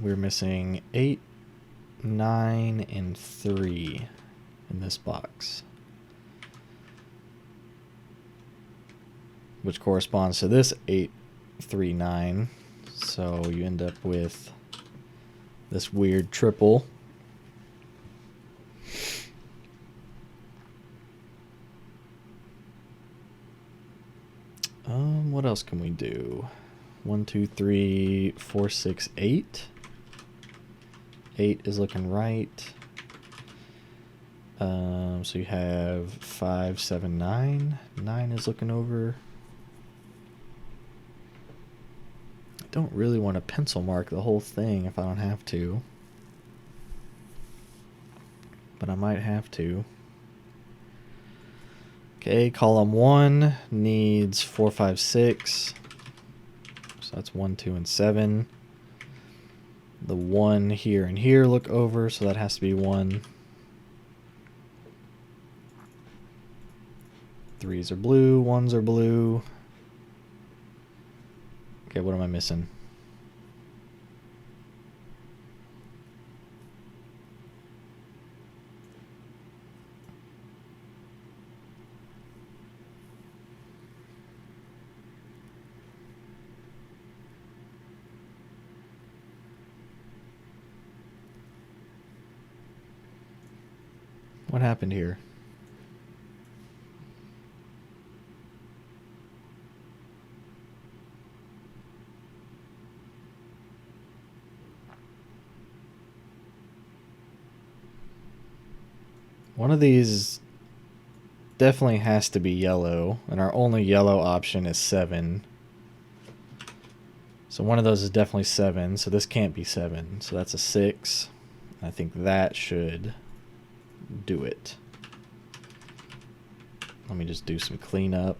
We're missing 8, 9, and 3 in this box, which corresponds to this 8, 3, 9. So you end up with this weird triple. What else can we do? 1, 2, 3, 4, 6, 8. 8 is looking right. So you have 5, 7, 9. 9 is looking over. I don't really want to pencil mark the whole thing if I don't have to. But I might have to. Okay, column 1 needs 4, 5, 6. So that's 1, 2, and 7. The 1 here and here look over, so that has to be 1. 3s are blue, 1s are blue. Okay, what am I missing? What happened here? One of these definitely has to be yellow, and our only yellow option is 7. So one of those is definitely 7, so this can't be 7. So that's a 6. I think that should do it. Let me just do some cleanup.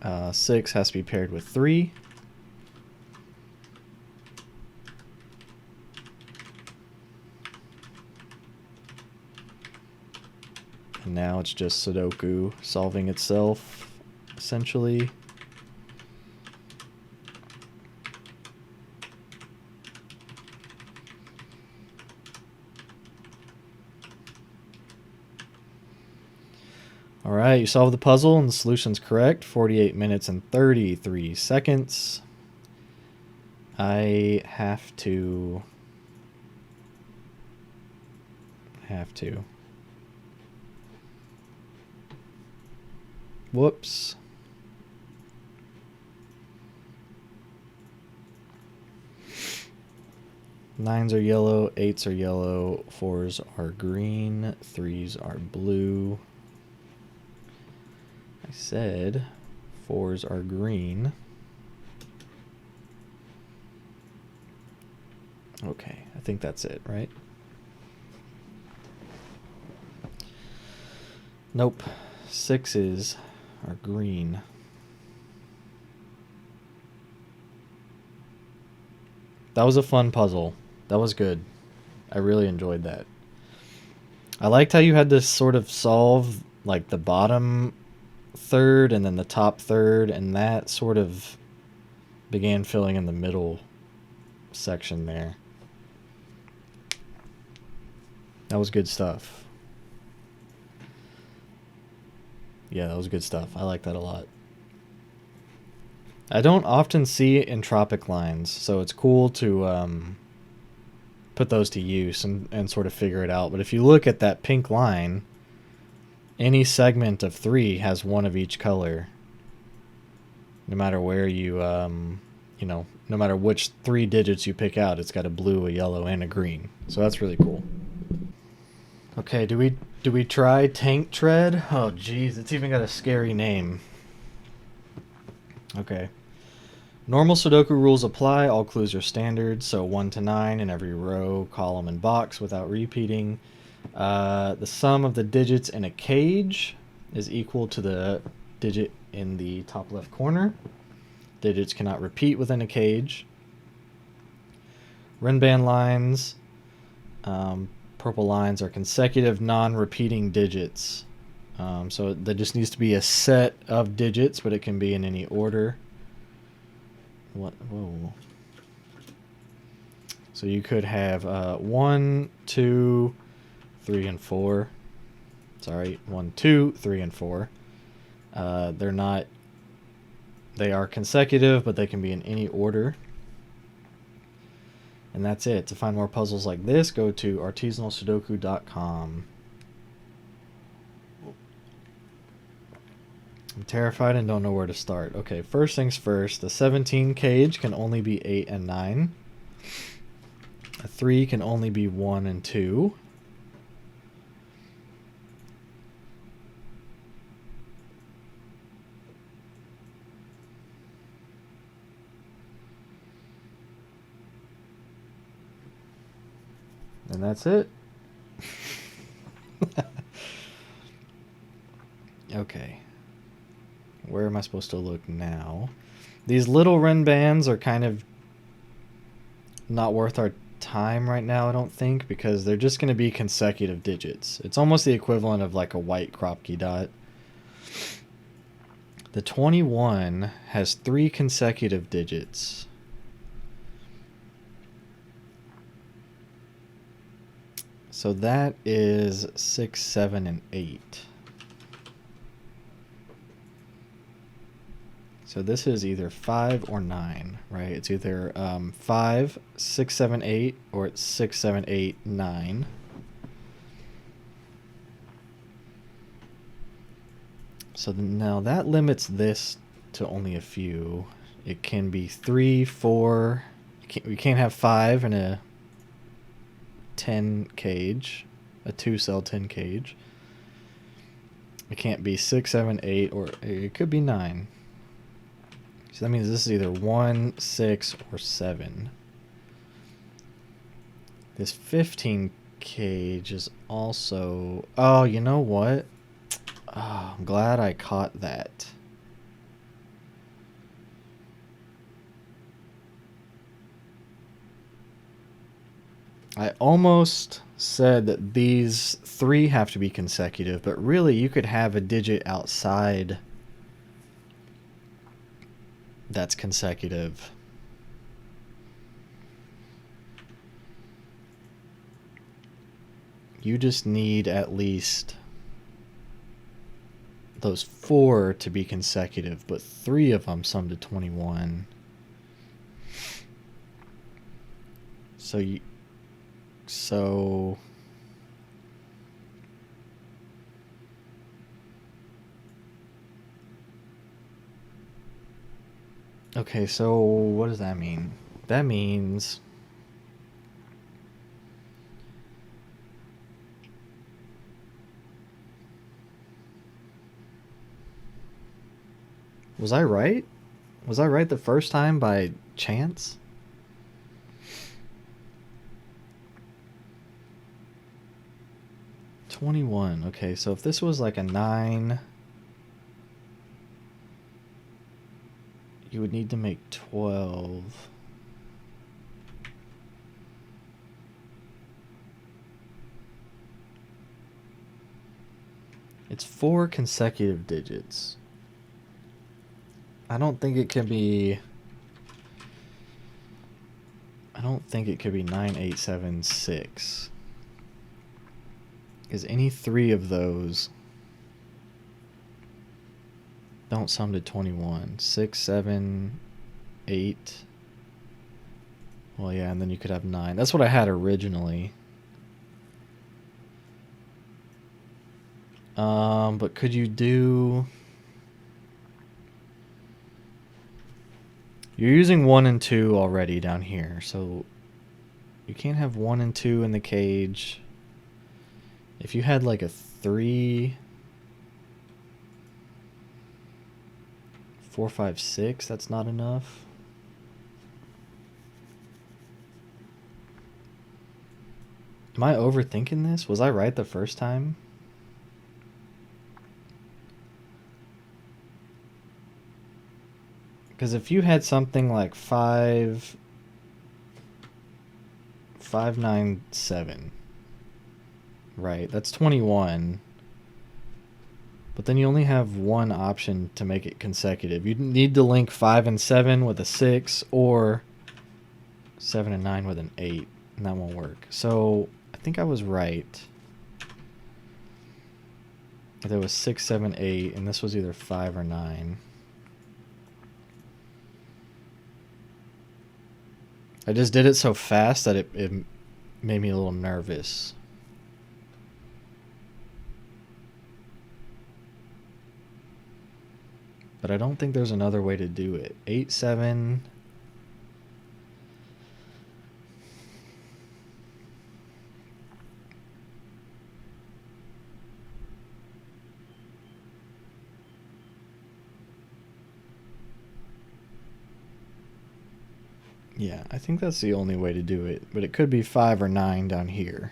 Uh, 6 has to be paired with 3. Now it's just Sudoku solving itself, essentially. All right, you solved the puzzle and the solution's correct. 48 minutes and 33 seconds. I have to. Whoops. Nines are yellow, eights are yellow, fours are green, threes are blue. I said fours are green. Okay, I think that's it, right? Nope. Sixes are green. That was a fun puzzle. That was good. I really enjoyed that. I liked how you had to sort of solve like the bottom third and then the top third, and that sort of began filling in the middle section there. That was good stuff. Yeah, that was good stuff. I like that a lot. I don't often see entropic lines, so it's cool to put those to use and sort of figure it out. But if you look at that pink line, any segment of 3 has one of each color. No matter where you, no matter which 3 digits you pick out, it's got a blue, a yellow, and a green. So that's really cool. Okay, do we try Tank Tread? Oh, geez, it's even got a scary name. Okay. Normal Sudoku rules apply. All clues are standard, so 1 to 9 in every row, column, and box without repeating. The sum of the digits in a cage is equal to the digit in the top left corner. Digits cannot repeat within a cage. Renban lines, purple lines are consecutive non-repeating digits. So there just needs to be a set of digits, but it can be in any order. What? Whoa. So you could have 1, 2, 3, and 4. Sorry, 1, 2, 3, and 4. They're not. They are consecutive, but they can be in any order. And that's it. To find more puzzles like this, go to artisanalsudoku.com. I'm terrified and don't know where to start. Okay, first things first. The 17 cage can only be 8 and 9. A 3 can only be 1 and 2. And that's it. Okay. Where am I supposed to look now? These little renbans are kind of not worth our time right now, I don't think, because they're just going to be consecutive digits. It's almost the equivalent of like a white Kropke dot. The 21 has 3 consecutive digits. So that is 6, 7, and 8. So this is either 5 or 9, right? It's either 5, 6, 7, 8, or it's 6, 7, 8, 9. So now that limits this to only a few. It can be 3, 4. We can't have 5 in a 10 cage, a 2-cell 10 cage. It can't be 6, 7, 8, or it could be 9. So that means this is either 1, 6, or 7. This 15 cage is also... Oh, you know what? Oh, I'm glad I caught that. I almost said that these three have to be consecutive, but really you could have a digit outside that's consecutive. You just need at least those 4 to be consecutive, but 3 of them sum to 21. So okay, so what does that mean? That means was I right? Was I right the first time by chance? $21. Okay, so if this was like a 9, you would need to make 12. It's 4 consecutive digits. I don't think it could be 9876. Because any 3 of those don't sum to 21. 6, 7, 8. Well, yeah, and then you could have 9. That's what I had originally. But could you do... You're using 1 and 2 already down here, so you can't have 1 and 2 in the cage. If you had like a 3, 4, 5, 6, that's not enough. Am I overthinking this? Was I right the first time? Because if you had something like 5, 5, 9, 7, right, that's 21. But then you only have one option to make it consecutive. You need to link 5 and 7 with a 6, or 7 and 9 with an 8, and that won't work. So I think I was right. There was 6, 7, 8, and this was either 5 or 9. I just did it so fast that it made me a little nervous. But I don't think there's another way to do it. 8, 7. Yeah, I think that's the only way to do it. But it could be 5 or 9 down here.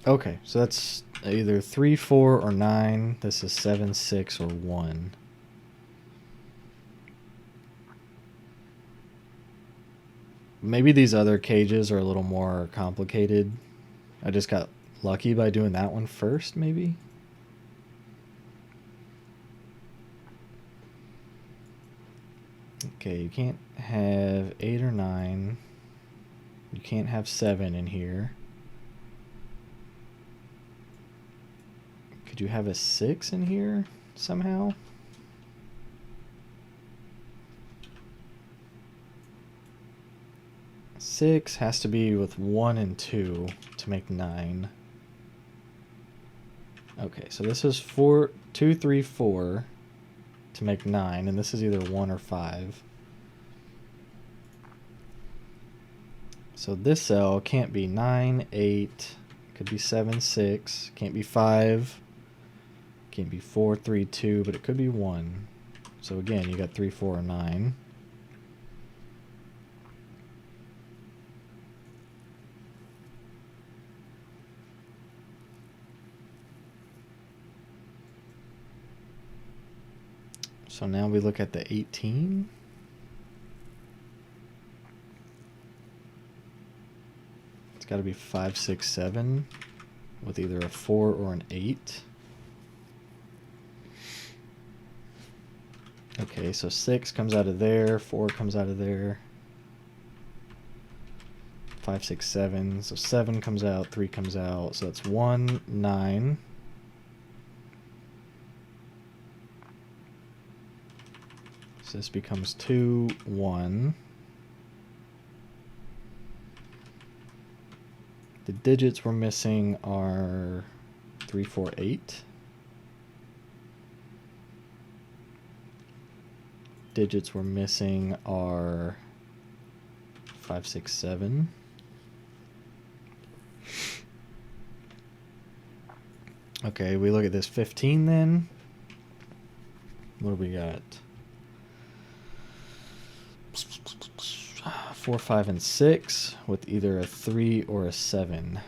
Okay, so that's either 3, 4, or 9. This is 7, 6, or 1. Maybe these other cages are a little more complicated. I just got lucky by doing that one first, maybe? Okay, you can't have 8 or 9. You can't have 7 in here. Could you have a 6 in here somehow? Six has to be with 1 and 2 to make 9. Okay, so this is 4, 2, 3, 4 to make 9, and this is either 1 or 5. So this cell can't be 9, 8, could be 7, 6, can't be 5, can't be 4, 3, 2, but it could be 1. So again, you got 3, 4, or 9. So now we look at the 18. got to be 5, 6, 7 with either a 4 or an 8. Okay, so 6 comes out of there, 4 comes out of there. 5, 6, 7. So 7 comes out, 3 comes out. So that's 1, 9. So this becomes 2, 1. The digits we're missing are 3, 4, 8. Digits we're missing are 5, 6, 7. Okay, we look at this 15 then. What do we got? 4, 5, and 6 with either a 3 or a 7.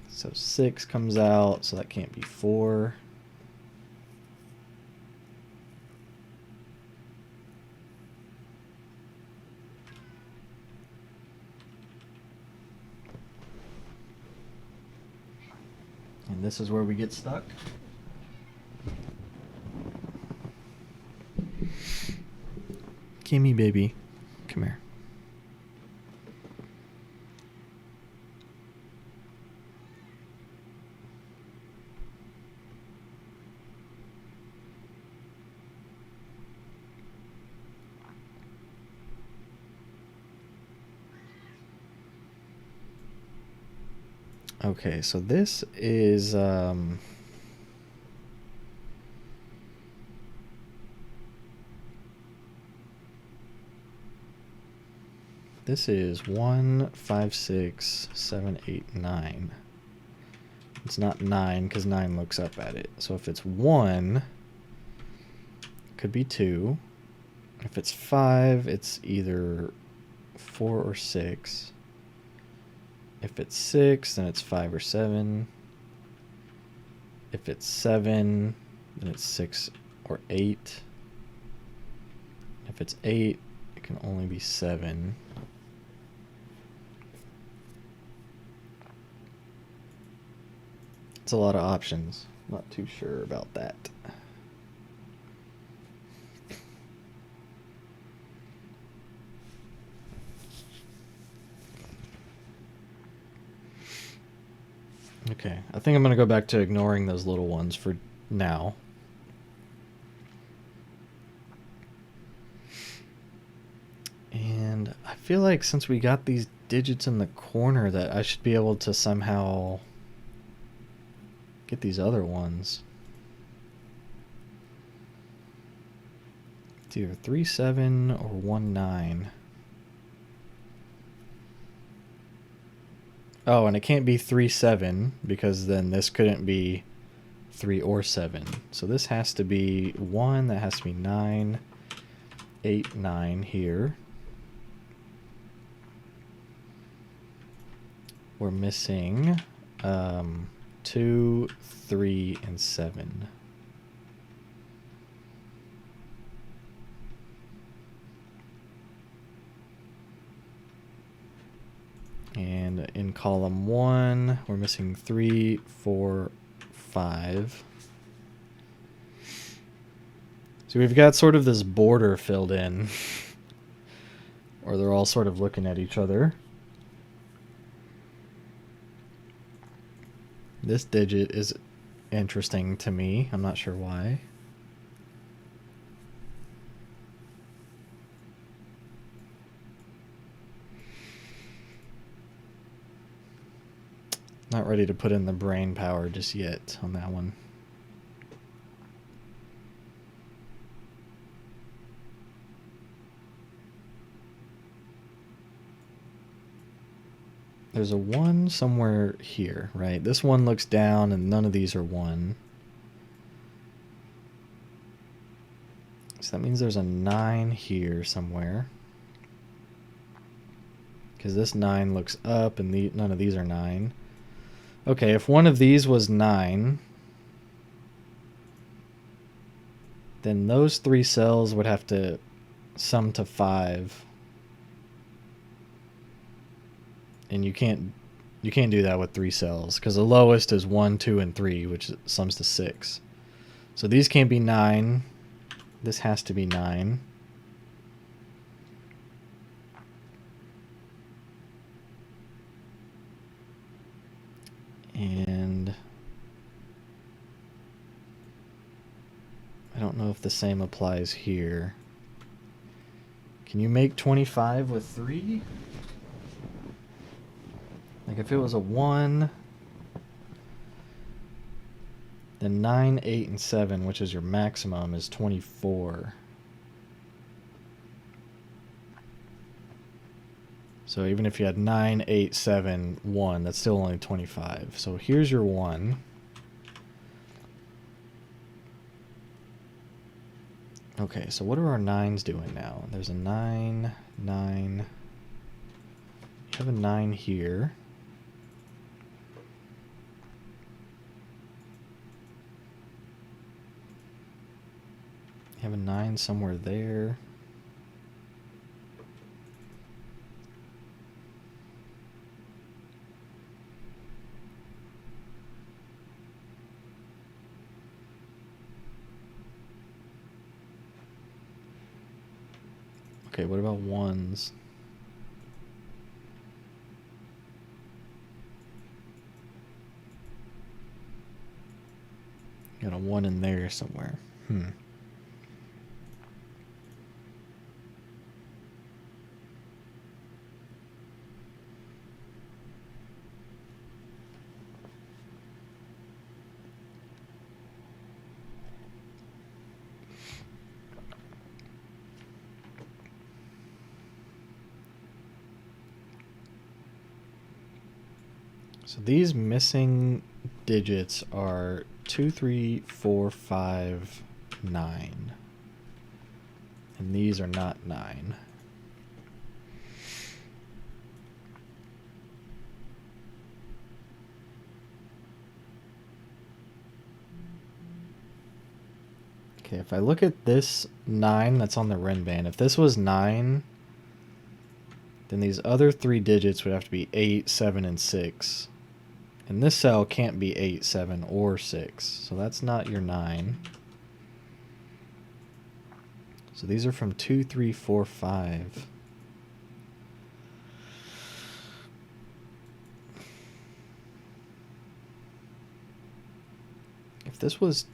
So 6 comes out, so that can't be 4. And this is where we get stuck. Kimmy, baby. Come here. Okay, so this is this is 1, 5, 6, 7, 8, 9. It's not 9 because 9 looks up at it. So if it's 1, it could be 2. If it's 5, it's either 4 or 6. If it's 6, then it's 5 or 7. If it's 7, then it's 6 or 8. If it's 8, it can only be 7. It's a lot of options. Not too sure about that. Okay, I think I'm going to go back to ignoring those little ones for now. And I feel like since we got these digits in the corner that I should be able to somehow get these other ones. It's either 3, 7 or 1, 9. Oh, and it can't be 3, 7 because then this couldn't be 3 or 7. So this has to be 1, that has to be 9, 8, 9 here. We're missing 2, 3, and 7. And in column 1, we're missing 3, 4, 5. So we've got sort of this border filled in, or they're all sort of looking at each other. This digit is interesting to me. I'm not sure why. Not ready to put in the brain power just yet on that one. There's a 1 somewhere here, right? This one looks down and none of these are 1. So that means there's a 9 here somewhere. Because this 9 looks up and none of these are 9. Okay, if one of these was 9, then those 3 cells would have to sum to 5. And you can't You can't do that with 3 cells because the lowest is 1, 2, and 3, which sums to 6. So these can't be 9. This has to be 9. And I don't know if the same applies here. Can you make 25 with 3? Like if it was a 1, then 9, 8, and 7, which is your maximum, is 24. So even if you had 9, 8, 7, 1, that's still only 25. So here's your 1. Okay, so what are our 9s doing now? There's a 9, 9. You have a 9 here. You have a 9 somewhere there. Okay, what about 1s? Got a 1 in there somewhere. So these missing digits are 2, 3, 4, 5, 9. And these are not 9. Okay, if I look at this 9 that's on the renban, if this was 9, then these other 3 digits would have to be 8, 7, and 6. And this cell can't be 8, 7, or 6. So that's not your 9. So these are from 2, 3, 4, 5. If this was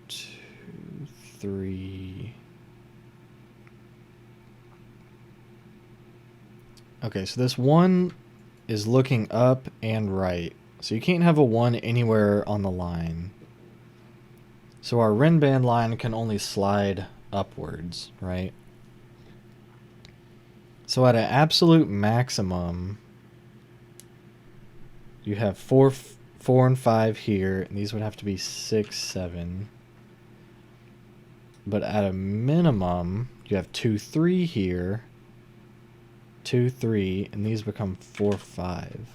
2, 3... Okay, so this 1 is looking up and right. So you can't have a 1 anywhere on the line. So our renban line can only slide upwards, right? So at an absolute maximum, you have 4, 4, and 5 here, and these would have to be 6, 7. But at a minimum, you have 2, 3 here, 2, 3, and these become 4, 5.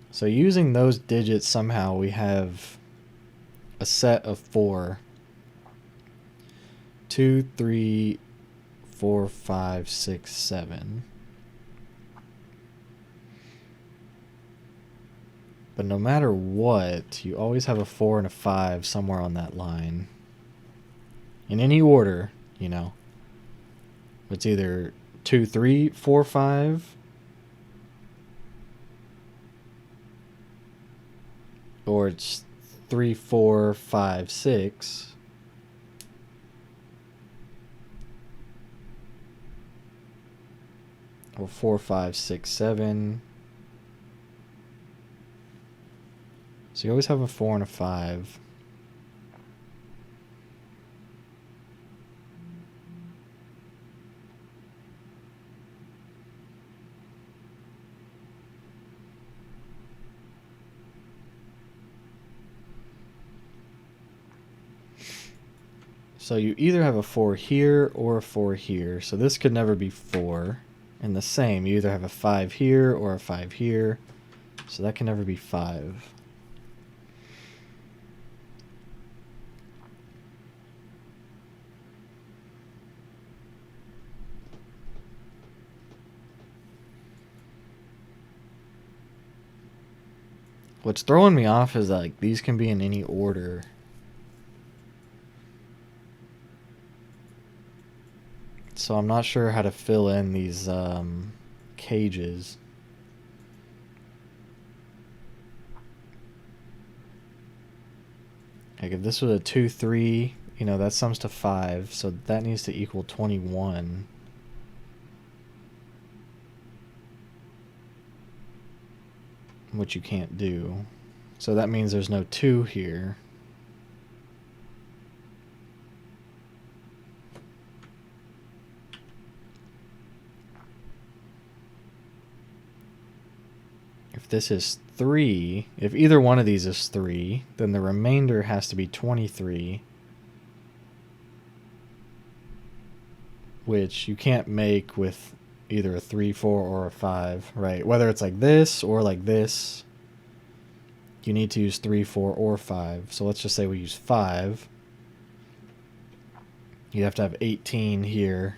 So using those digits somehow, we have a set of 4. 2, 3, 4, 5, 6, 7. But no matter what, you always have a 4 and a 5 somewhere on that line. In any order, you know. It's either 2, 3, 4, 5. Or it's 3, 4, 5, 6. Or 4, 5, 6, 7. So you always have a 4 and a 5. So you either have a 4 here or a 4 here. So this could never be 4. And the same, you either have a 5 here or a 5 here. So that can never be 5. What's throwing me off is that, like, these can be in any order. So I'm not sure how to fill in these cages. Like if this was a 2, 3, you know, that sums to 5, so that needs to equal 21. Which you can't do. So that means there's no 2 here. If this is 3, if either one of these is 3, then the remainder has to be 23. Which you can't make with either a 3, 4, or a 5, right? Whether it's like this or like this, you need to use 3, 4, or 5. So let's just say we use 5. You have to have 18 here.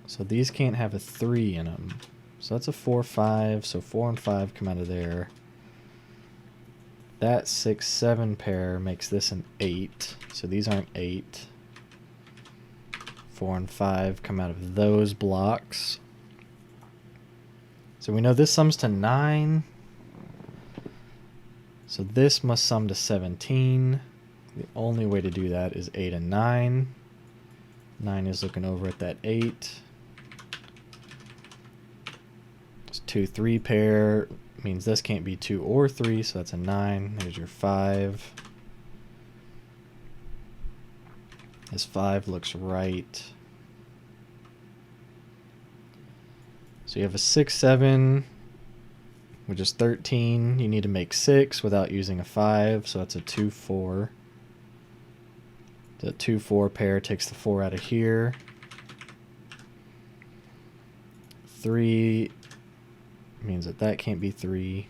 So these can't have a 3 in them. So that's a 4, 5. So 4 and 5 come out of there. That 6, 7 pair makes this an 8. So these aren't 8. 4 and 5 come out of those blocks. So we know this sums to 9. So this must sum to 17. The only way to do that is 8 and 9. 9 is looking over at that 8. It's 2, 3 pair. Means this can't be 2 or 3, so that's a 9. There's your 5. This 5 looks right. So you have a 6, 7, which is 13. You need to make 6 without using a 5, so that's a 2, 4. The 2, 4 pair takes the 4 out of here. 3 means that that can't be 3.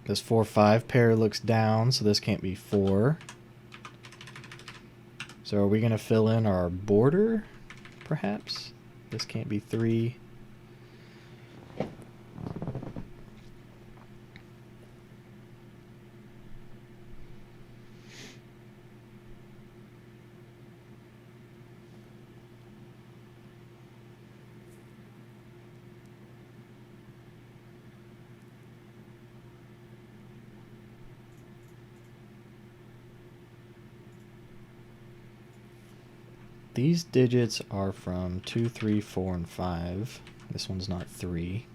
This 4, 5 pair looks down, so this can't be 4. So are we going to fill in our border, perhaps? This can't be 3. These digits are from 2, 3, 4, and 5. This one's not 3.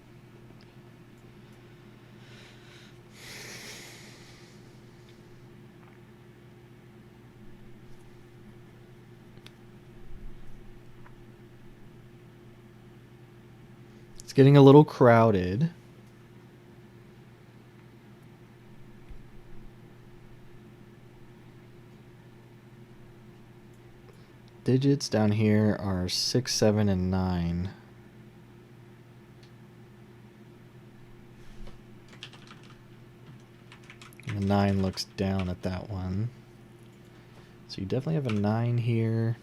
It's getting a little crowded. Digits down here are 6, 7, and 9. And the 9 looks down at that one. So you definitely have a 9 here.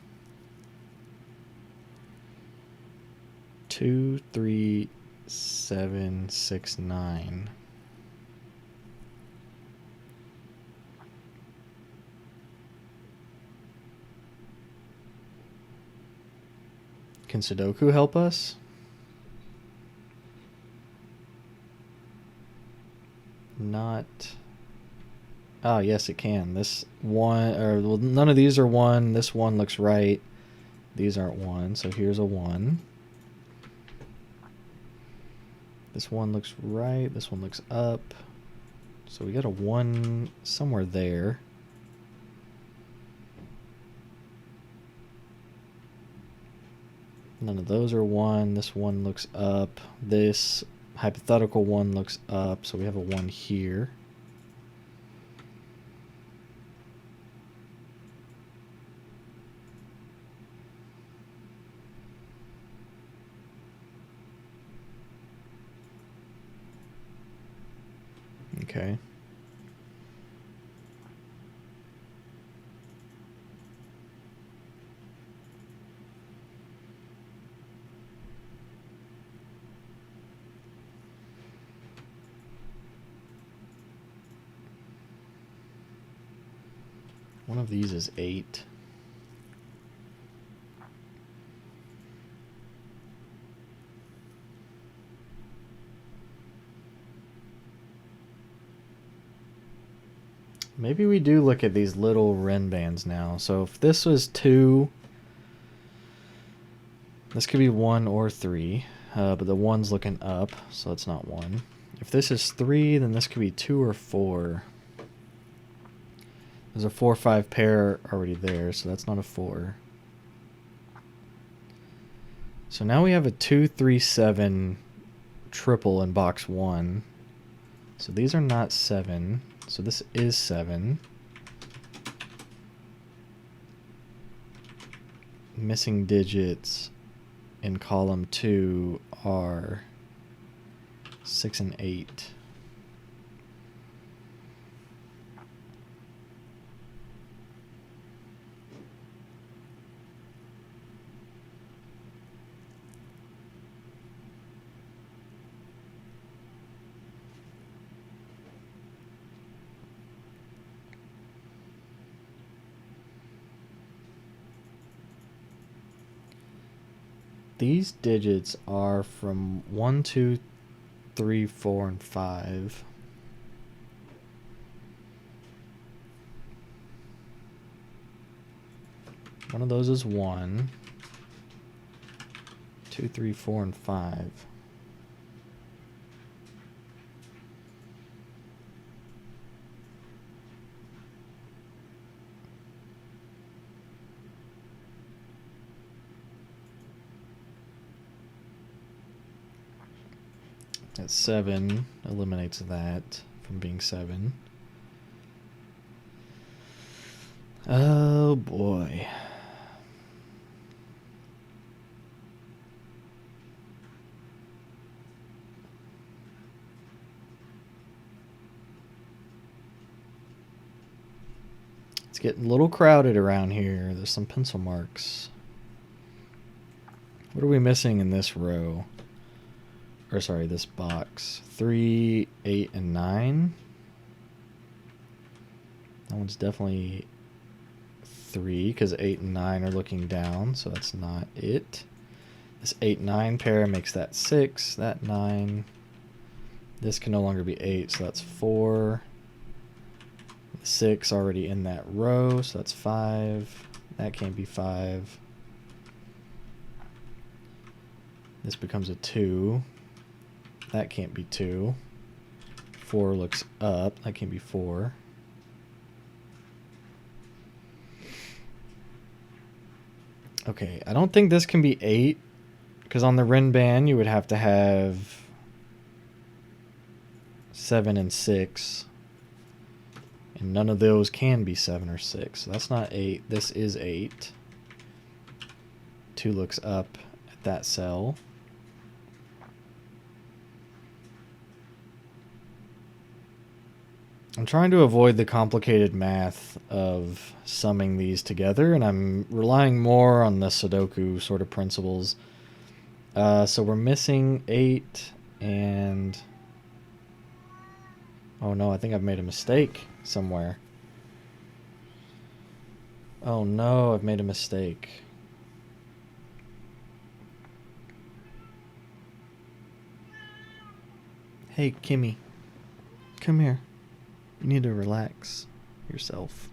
2, 3, 7, 6, 9. Can Sudoku help us? Not. Oh, yes, it can. This one, or well, none of these are 1. This 1 looks right. These aren't 1, so here's a 1. This 1 looks right. This one looks up. So we got a 1 somewhere there. None of those are 1. This 1 looks up. This hypothetical 1 looks up. So we have a 1 here. Okay. One of these is 8. Maybe we do look at these little renbans now. So if this was 2, this could be 1 or 3, but the 1's looking up, so it's not 1. If this is 3, then this could be 2 or 4. There's a 4-5 pair already there, so that's not a 4. So now we have a 2, 3, 7 triple in box 1. So these are not 7. So this is 7. Missing digits in column 2 are 6 and 8. These digits are from 1, 2, 3, 4, and 5. One of those is 1. 2, 3, 4, and 5. That 7 eliminates that from being 7. Oh boy. It's getting a little crowded around here. There's some pencil marks. What are we missing in this row? Or sorry, this box. 3, 8, and 9. That one's definitely 3 because 8 and 9 are looking down, so that's not it. This 8-9 pair makes that 6, that 9. This can no longer be 8, so that's 4. 6 already in that row, so that's 5. That can't be 5. This becomes a 2. That can't be 2. 4 looks up. That can't be 4. Okay, I don't think this can be 8, because on the renban you would have to have 7 and 6. And none of those can be 7 or 6. So that's not 8. This is 8. 2 looks up at that cell. I'm trying to avoid the complicated math of summing these together, and I'm relying more on the Sudoku sort of principles. So we're missing 8 and... Oh no, I think I've made a mistake somewhere. Oh no, I've made a mistake. Hey, Kimmy. Come here. You need to relax yourself.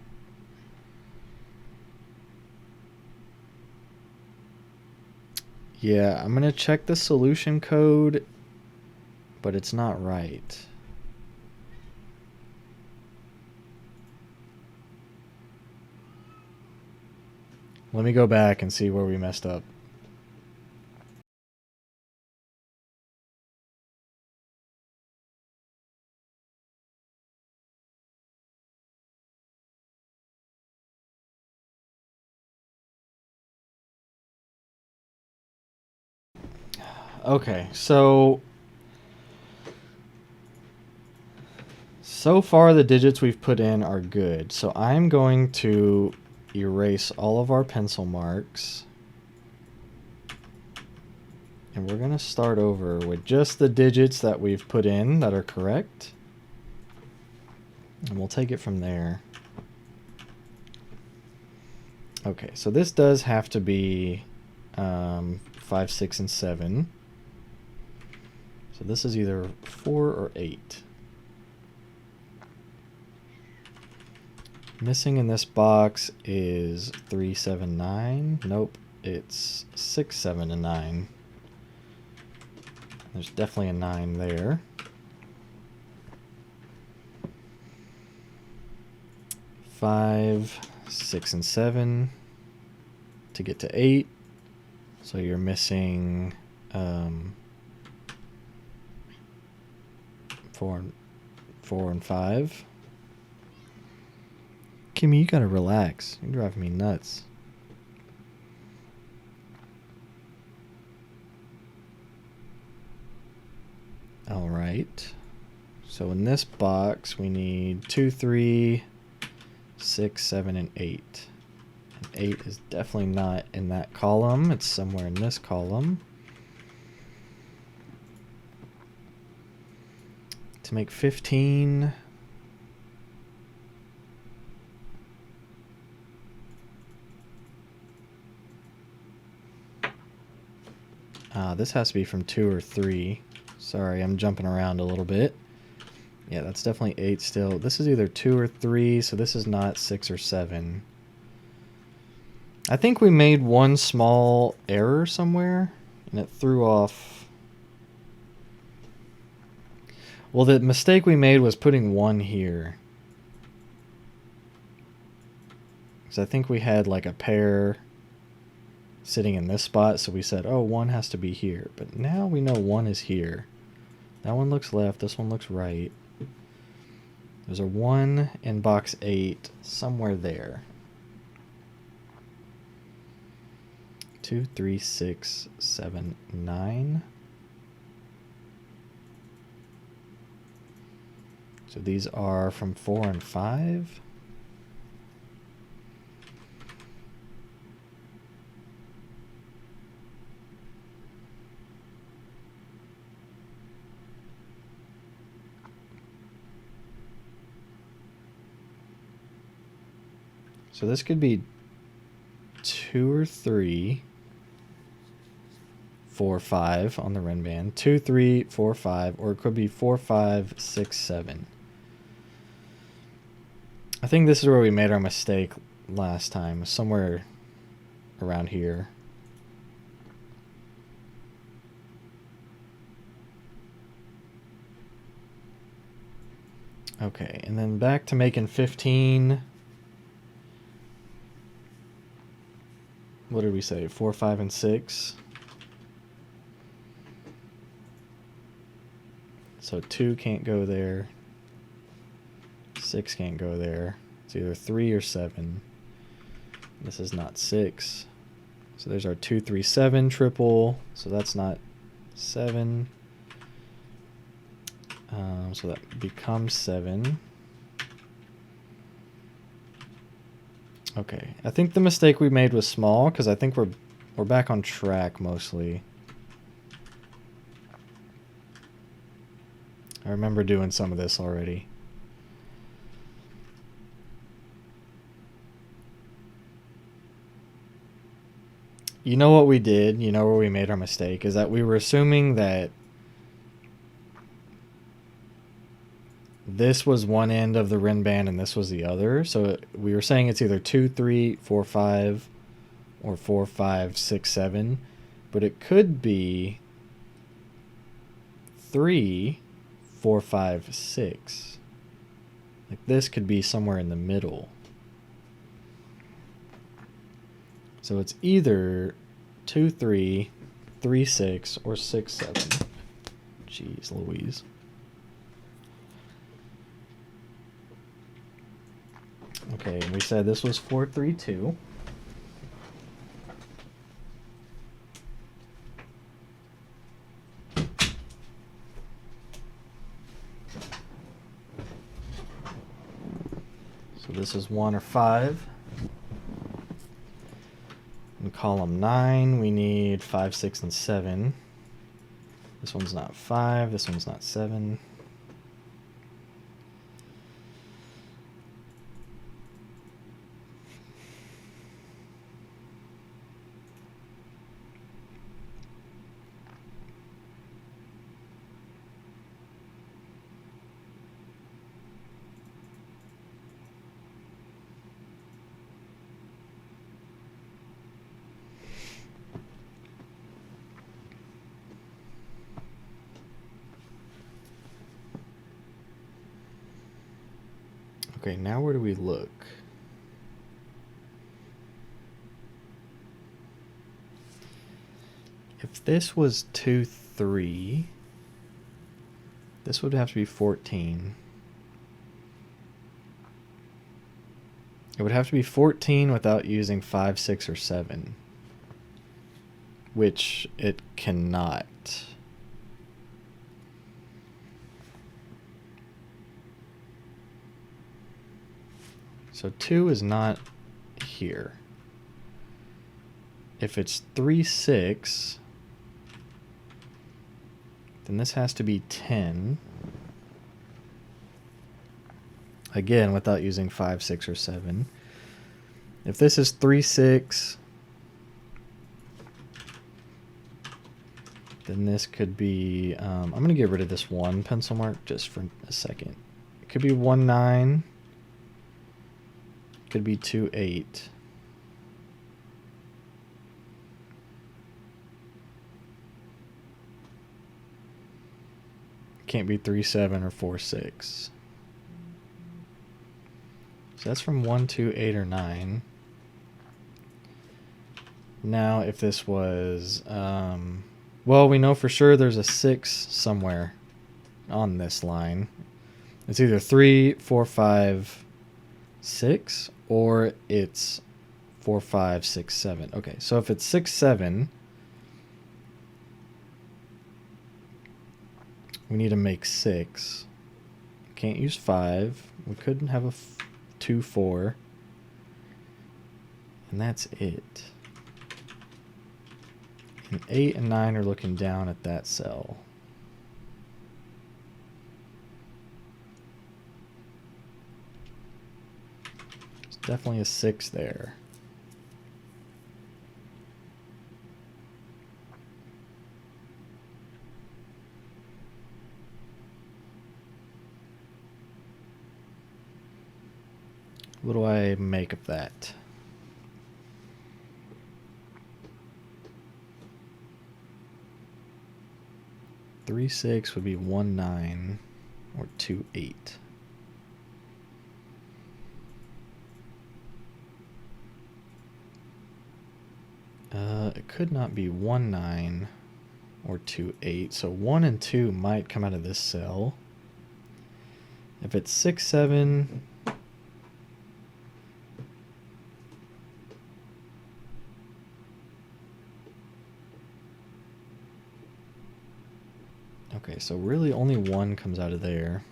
Yeah, I'm going to check the solution code, but it's not right. Let me go back and see where we messed up. Okay, so So far, the digits we've put in are good. So I'm going to erase all of our pencil marks. And we're going to start over with just the digits that we've put in that are correct. And we'll take it from there. Okay, so this does have to be 5, 6, and 7. So this is either 4 or 8. Missing in this box is 3, 7, 9. Nope, it's 6, 7, and 9. There's definitely a 9 there. Five, 6, and 7 to get to 8. So you're missing 4 and 5. Kimmy, you gotta relax. You're driving me nuts. All right. So in this box, we need 2, 3, 6, 7, and 8. And 8 is definitely not in that column. It's somewhere in this column. To make 15... this has to be from 2 or 3. Sorry, I'm jumping around a little bit. Yeah, that's definitely 8 still. This is either 2 or 3, so this is not 6 or 7. I think we made one small error somewhere, and it threw off... Well, the mistake we made was putting 1 here. Because I think we had like a pair sitting in this spot, so we said, oh, 1 has to be here. But now we know 1 is here. That one looks left, this one looks right. There's a 1 in box 8 somewhere there. 2, 3, 6, 7, 9. So these are from 4 and 5. So this could be 2 or 3, 4, 5 on the renban. 2, 3, 4, 5, or it could be 4, 5, 6, 7. I think this is where we made our mistake last time, somewhere around here. Okay, and then back to making 15. What did we say? 4, 5, and 6. So 2 can't go there. 6 can't go there. It's either 3 or 7. This is not 6. So there's our 2, 3, 7 triple. So that's not 7. So that becomes 7. Okay, I think the mistake we made was small because I think we're back on track mostly. I remember doing some of this already. You know what we did, you know where we made our mistake, is that we were assuming that this was one end of the renban and this was the other. So we were saying it's either 2, 3, 4, 5 or 4, 5, 6, 7. But it could be 3, 4, 5, 6. Like this could be somewhere in the middle. So it's either 2, 3, 3, 6, or 6, 7. Jeez Louise. Okay, we said this was 4, 3, 2. So this is 1 or 5. In column 9, we need 5, 6, and 7. This one's not 5, this one's not 7. Okay, now where do we look? If this was 2, 3, this would have to be 14. It would have to be 14 without using 5, 6, or 7, which it cannot. So 2 is not here. If it's 3, 6, then this has to be 10. Again, without using 5, 6, or 7. If this is 3, 6, then this could be, I'm going to get rid of this 1 pencil mark just for a second. It could be 1, 9. Could be 2, 8. Can't be 3, 7 or 4, 6. So that's from 1, 2, 8, or 9. Now if this was, well, we know for sure there's a 6 somewhere on this line. It's either 3, 4, 5, 6, or it's 4, 5, 6, 7. Okay, so if it's 6, 7, we need to make 6. Can't use 5. We couldn't have a 2, 4. And that's it. And 8 and 9 are looking down at that cell. Definitely a 6 there. What do I make of that? Three, 6 would be 1, 9 or 2, 8. It could not be 1, 9 or 2, 8. So 1 and 2 might come out of this cell. If it's 6, 7, okay, so really only 1 comes out of there.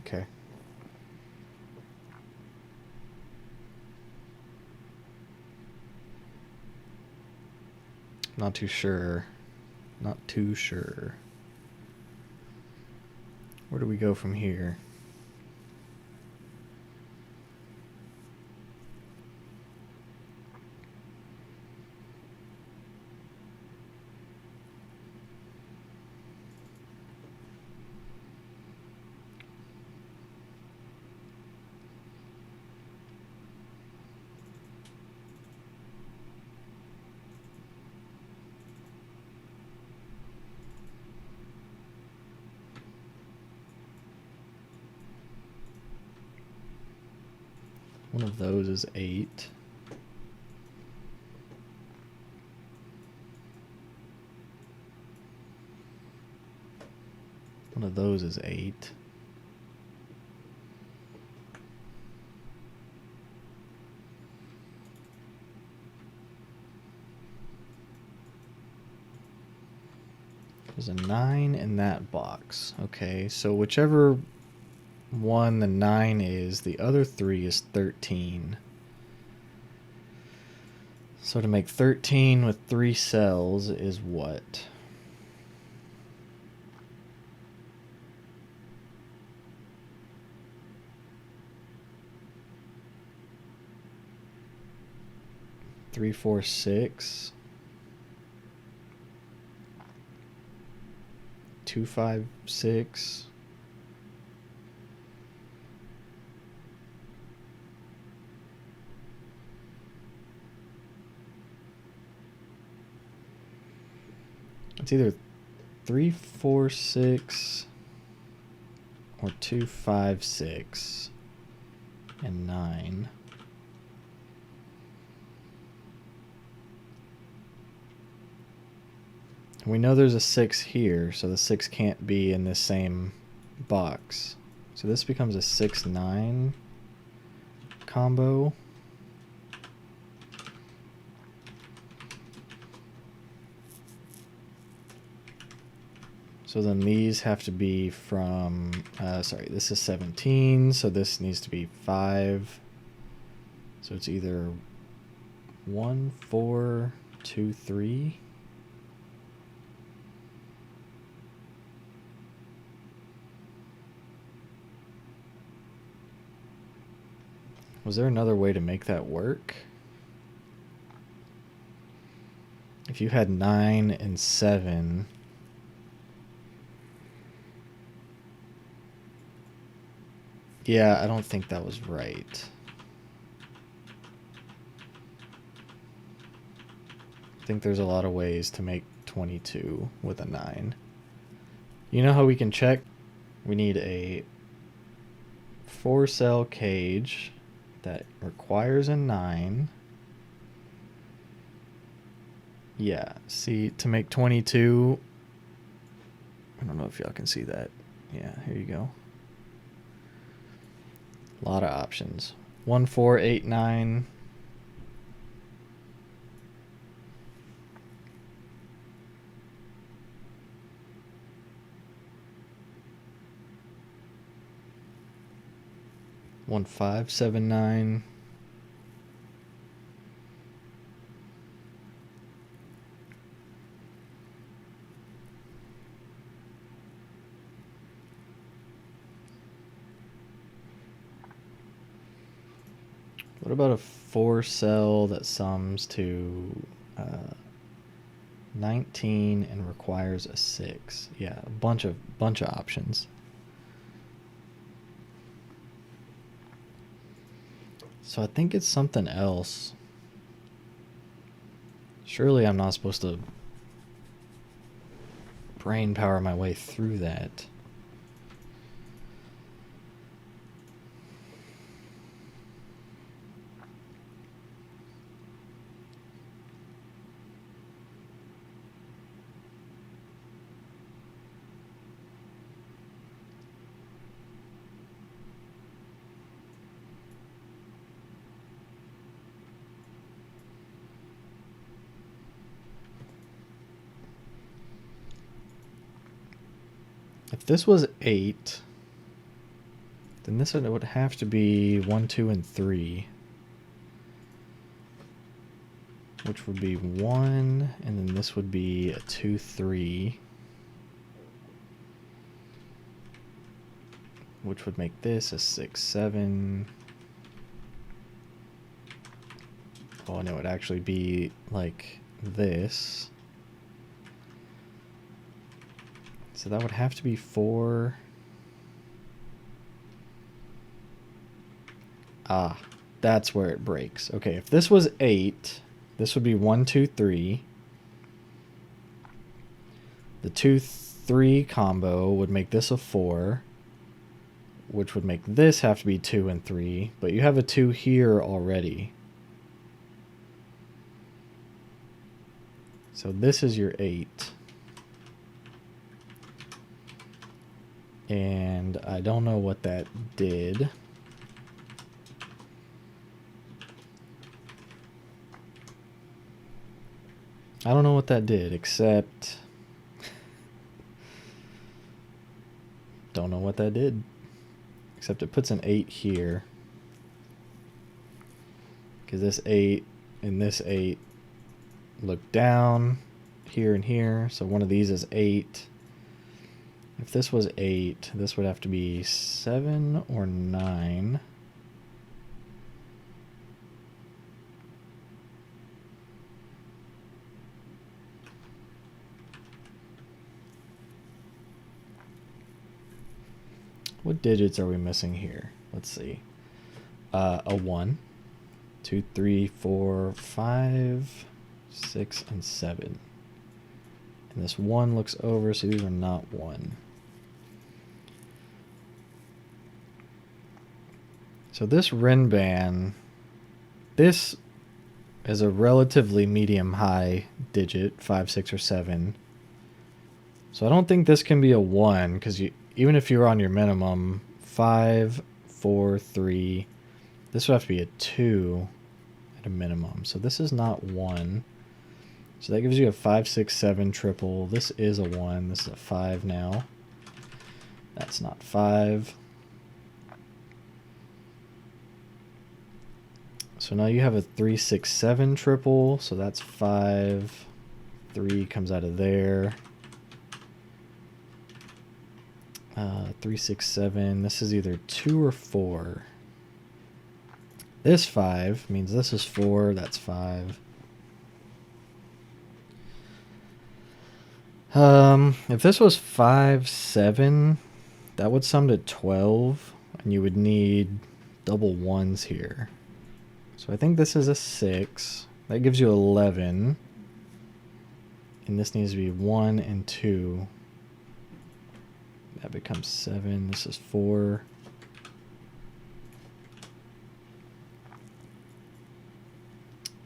Okay. Not too sure. Not too sure. Where do we go from here? One of those is 8. One of those is 8. There's a 9 in that box. Okay, so whichever one the 9 is, the other 3 is 13. So to make 13 with 3 cells is what? Three, 4, 6. 2, 5, 6. It's either 3, 4, 6 or 2, 5, 6 and 9. We know there's a 6 here, so the 6 can't be in this same box. So this becomes a 6-9 combo. So then these have to be from, sorry, this is 17, so this needs to be 5. So it's either 1, 4, 2, 3. Was there another way to make that work? If you had 9 and 7... Yeah, I don't think that was right. I think there's a lot of ways to make 22 with a 9. You know how we can check? We need a 4-cell cage that requires a 9. Yeah, see, to make 22... I don't know if y'all can see that. Yeah, here you go. A lot of options. 1, 4, 8, 9. One, 5, 7, 9. What about a 4-cell that sums to 19 and requires a 6? Yeah, a bunch of options. So I think it's something else. Surely I'm not supposed to brain power my way through that. If this was 8, then this would have to be 1, 2, and 3. Which would be 1, and then this would be a 2, 3. Which would make this a 6, 7. Oh, and it would actually be like this. So that would have to be 4. Ah, that's where it breaks. Okay, if this was 8, this would be 1, 2, 3. The 2, 3 combo would make this a 4, which would make this have to be 2 and 3, but you have a 2 here already. So this is your 8. And I don't know what that did. I don't know what that did, except don't know what that did. Except it puts an 8 here. Because this 8 and this 8 look down here and here. So one of these is 8. If this was 8, this would have to be 7 or 9. What digits are we missing here? Let's see. A 1, 2, 3, 4, 5, 6, and 7. And this 1 looks over, so these are not 1. So this renban, this is a relatively medium-high digit, 5, 6, or 7. So I don't think this can be a 1, because even if you're on your minimum, 5, 4, 3, this would have to be a 2 at a minimum. So this is not 1. So that gives you a 5, 6, 7 triple. This is a 1. This is a 5 now. That's not 5. So now you have a 3, 6, 7 triple. So that's 5. 3 comes out of there. 3, 6, 7. This is either 2 or 4. This 5 means this is 4. That's 5. If this was 5, 7, that would sum to 12, and you would need double 1s here. So I think this is a 6. That gives you 11. And this needs to be 1 and 2. That becomes 7. This is 4.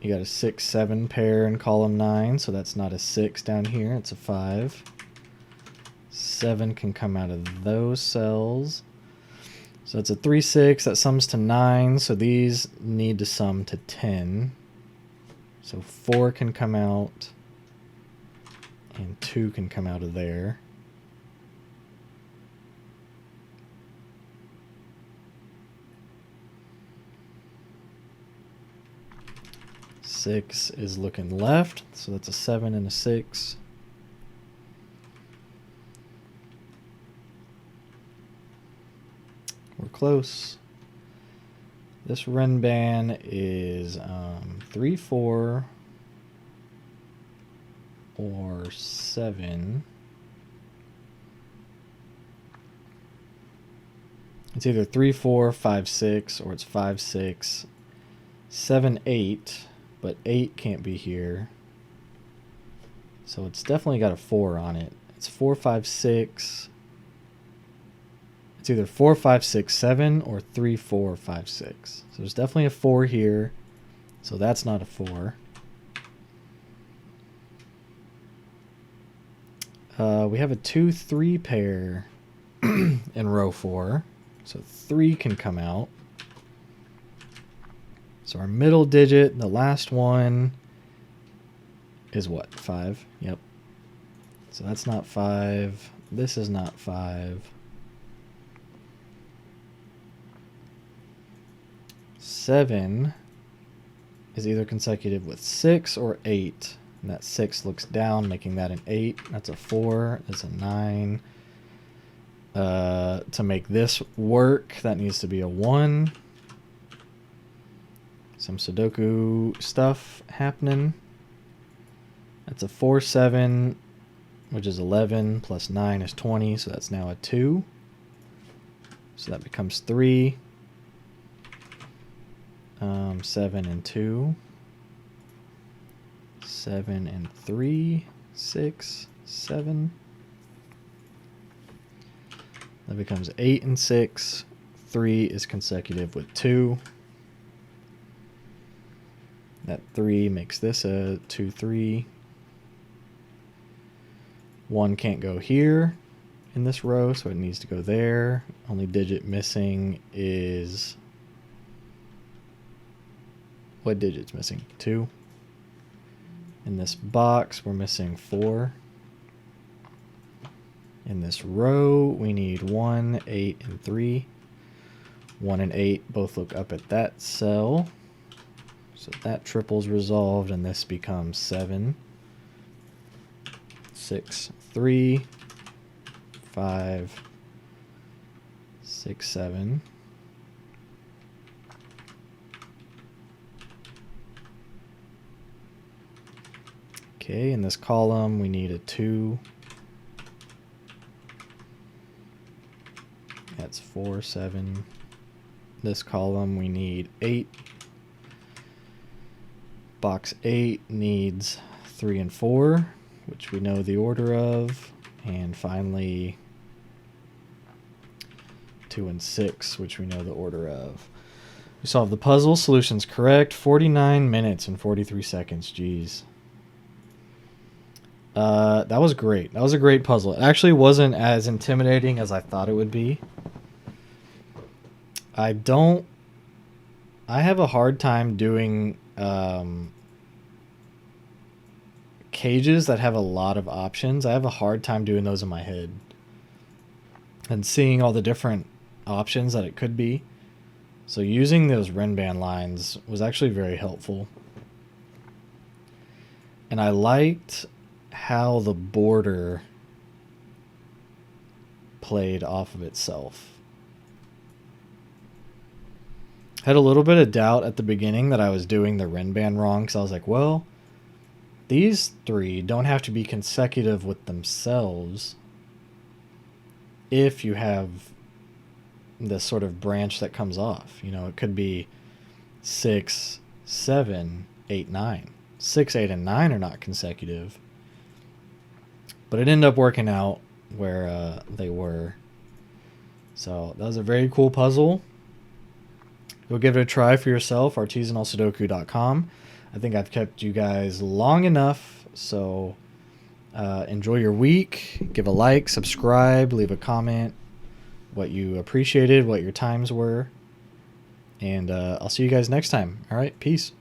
You got a 6, 7 pair in column 9, so that's not a 6 down here. It's a 5. 7 can come out of those cells. So it's a 3, 6. That sums to 9, so these need to sum to 10. So 4 can come out, and 2 can come out of there. Six is looking left, so that's a 7 and a 6. We're close. This renban is 3, 4, or 7. It's either 3, 4, 5, 6, or it's 5, 6, 7, 8. But 8 can't be here. So it's definitely got a 4 on it. It's 4, 5, 6. It's either 4, 5, 6, 7 or 3, 4, 5, 6. So there's definitely a 4 here. So that's not a 4. We have a 2, 3 pair in row 4. So 3 can come out. So our middle digit, the last one, is what? 5? Yep. So that's not 5. This is not 5. 7 is either consecutive with 6 or 8. And that 6 looks down, making that an 8. That's a 4. That's a 9. To make this work, that needs to be a 1. Some Sudoku stuff happening. That's a 4, 7, which is 11, plus 9 is 20, so that's now a 2. So that becomes 3. 7 and 2. 7 and 3. 6, 7. That becomes 8 and 6. 3 is consecutive with 2. That 3 makes this a 2, 3. 1 can't go here in this row, so it needs to go there. Only digit missing is... What digit's missing? 2. In this box, we're missing 4. In this row, we need 1, 8, and 3. 1 and 8 both look up at that cell. So that triple's resolved, and this becomes 7, 6, 3, 5, 6, 7. Okay, in this column, we need a 2. That's 4, 7. This column, we need 8. Box 8 needs 3 and 4, which we know the order of. And finally, 2 and 6, which we know the order of. We solved the puzzle. Solution's correct. 49 minutes and 43 seconds. Jeez. That was great. That was a great puzzle. It actually wasn't as intimidating as I thought it would be. I have a hard time doing cages that have a lot of options. I have a hard time doing those in my head and seeing all the different options that it could be. So using those renban lines was actually very helpful. And I liked how the border played off of itself. Had a little bit of doubt at the beginning that I was doing the renban wrong, because I was like, well, these 3 don't have to be consecutive with themselves if you have this sort of branch that comes off. You know, it could be 6, 7, 8, 9. 6, 8, and 9 are not consecutive. But it ended up working out where they were. So that was a very cool puzzle. Go give it a try for yourself, artisanalsudoku.com. I think I've kept you guys long enough, so enjoy your week. Give a like, subscribe, leave a comment, what you appreciated, what your times were. And I'll see you guys next time. All right, peace.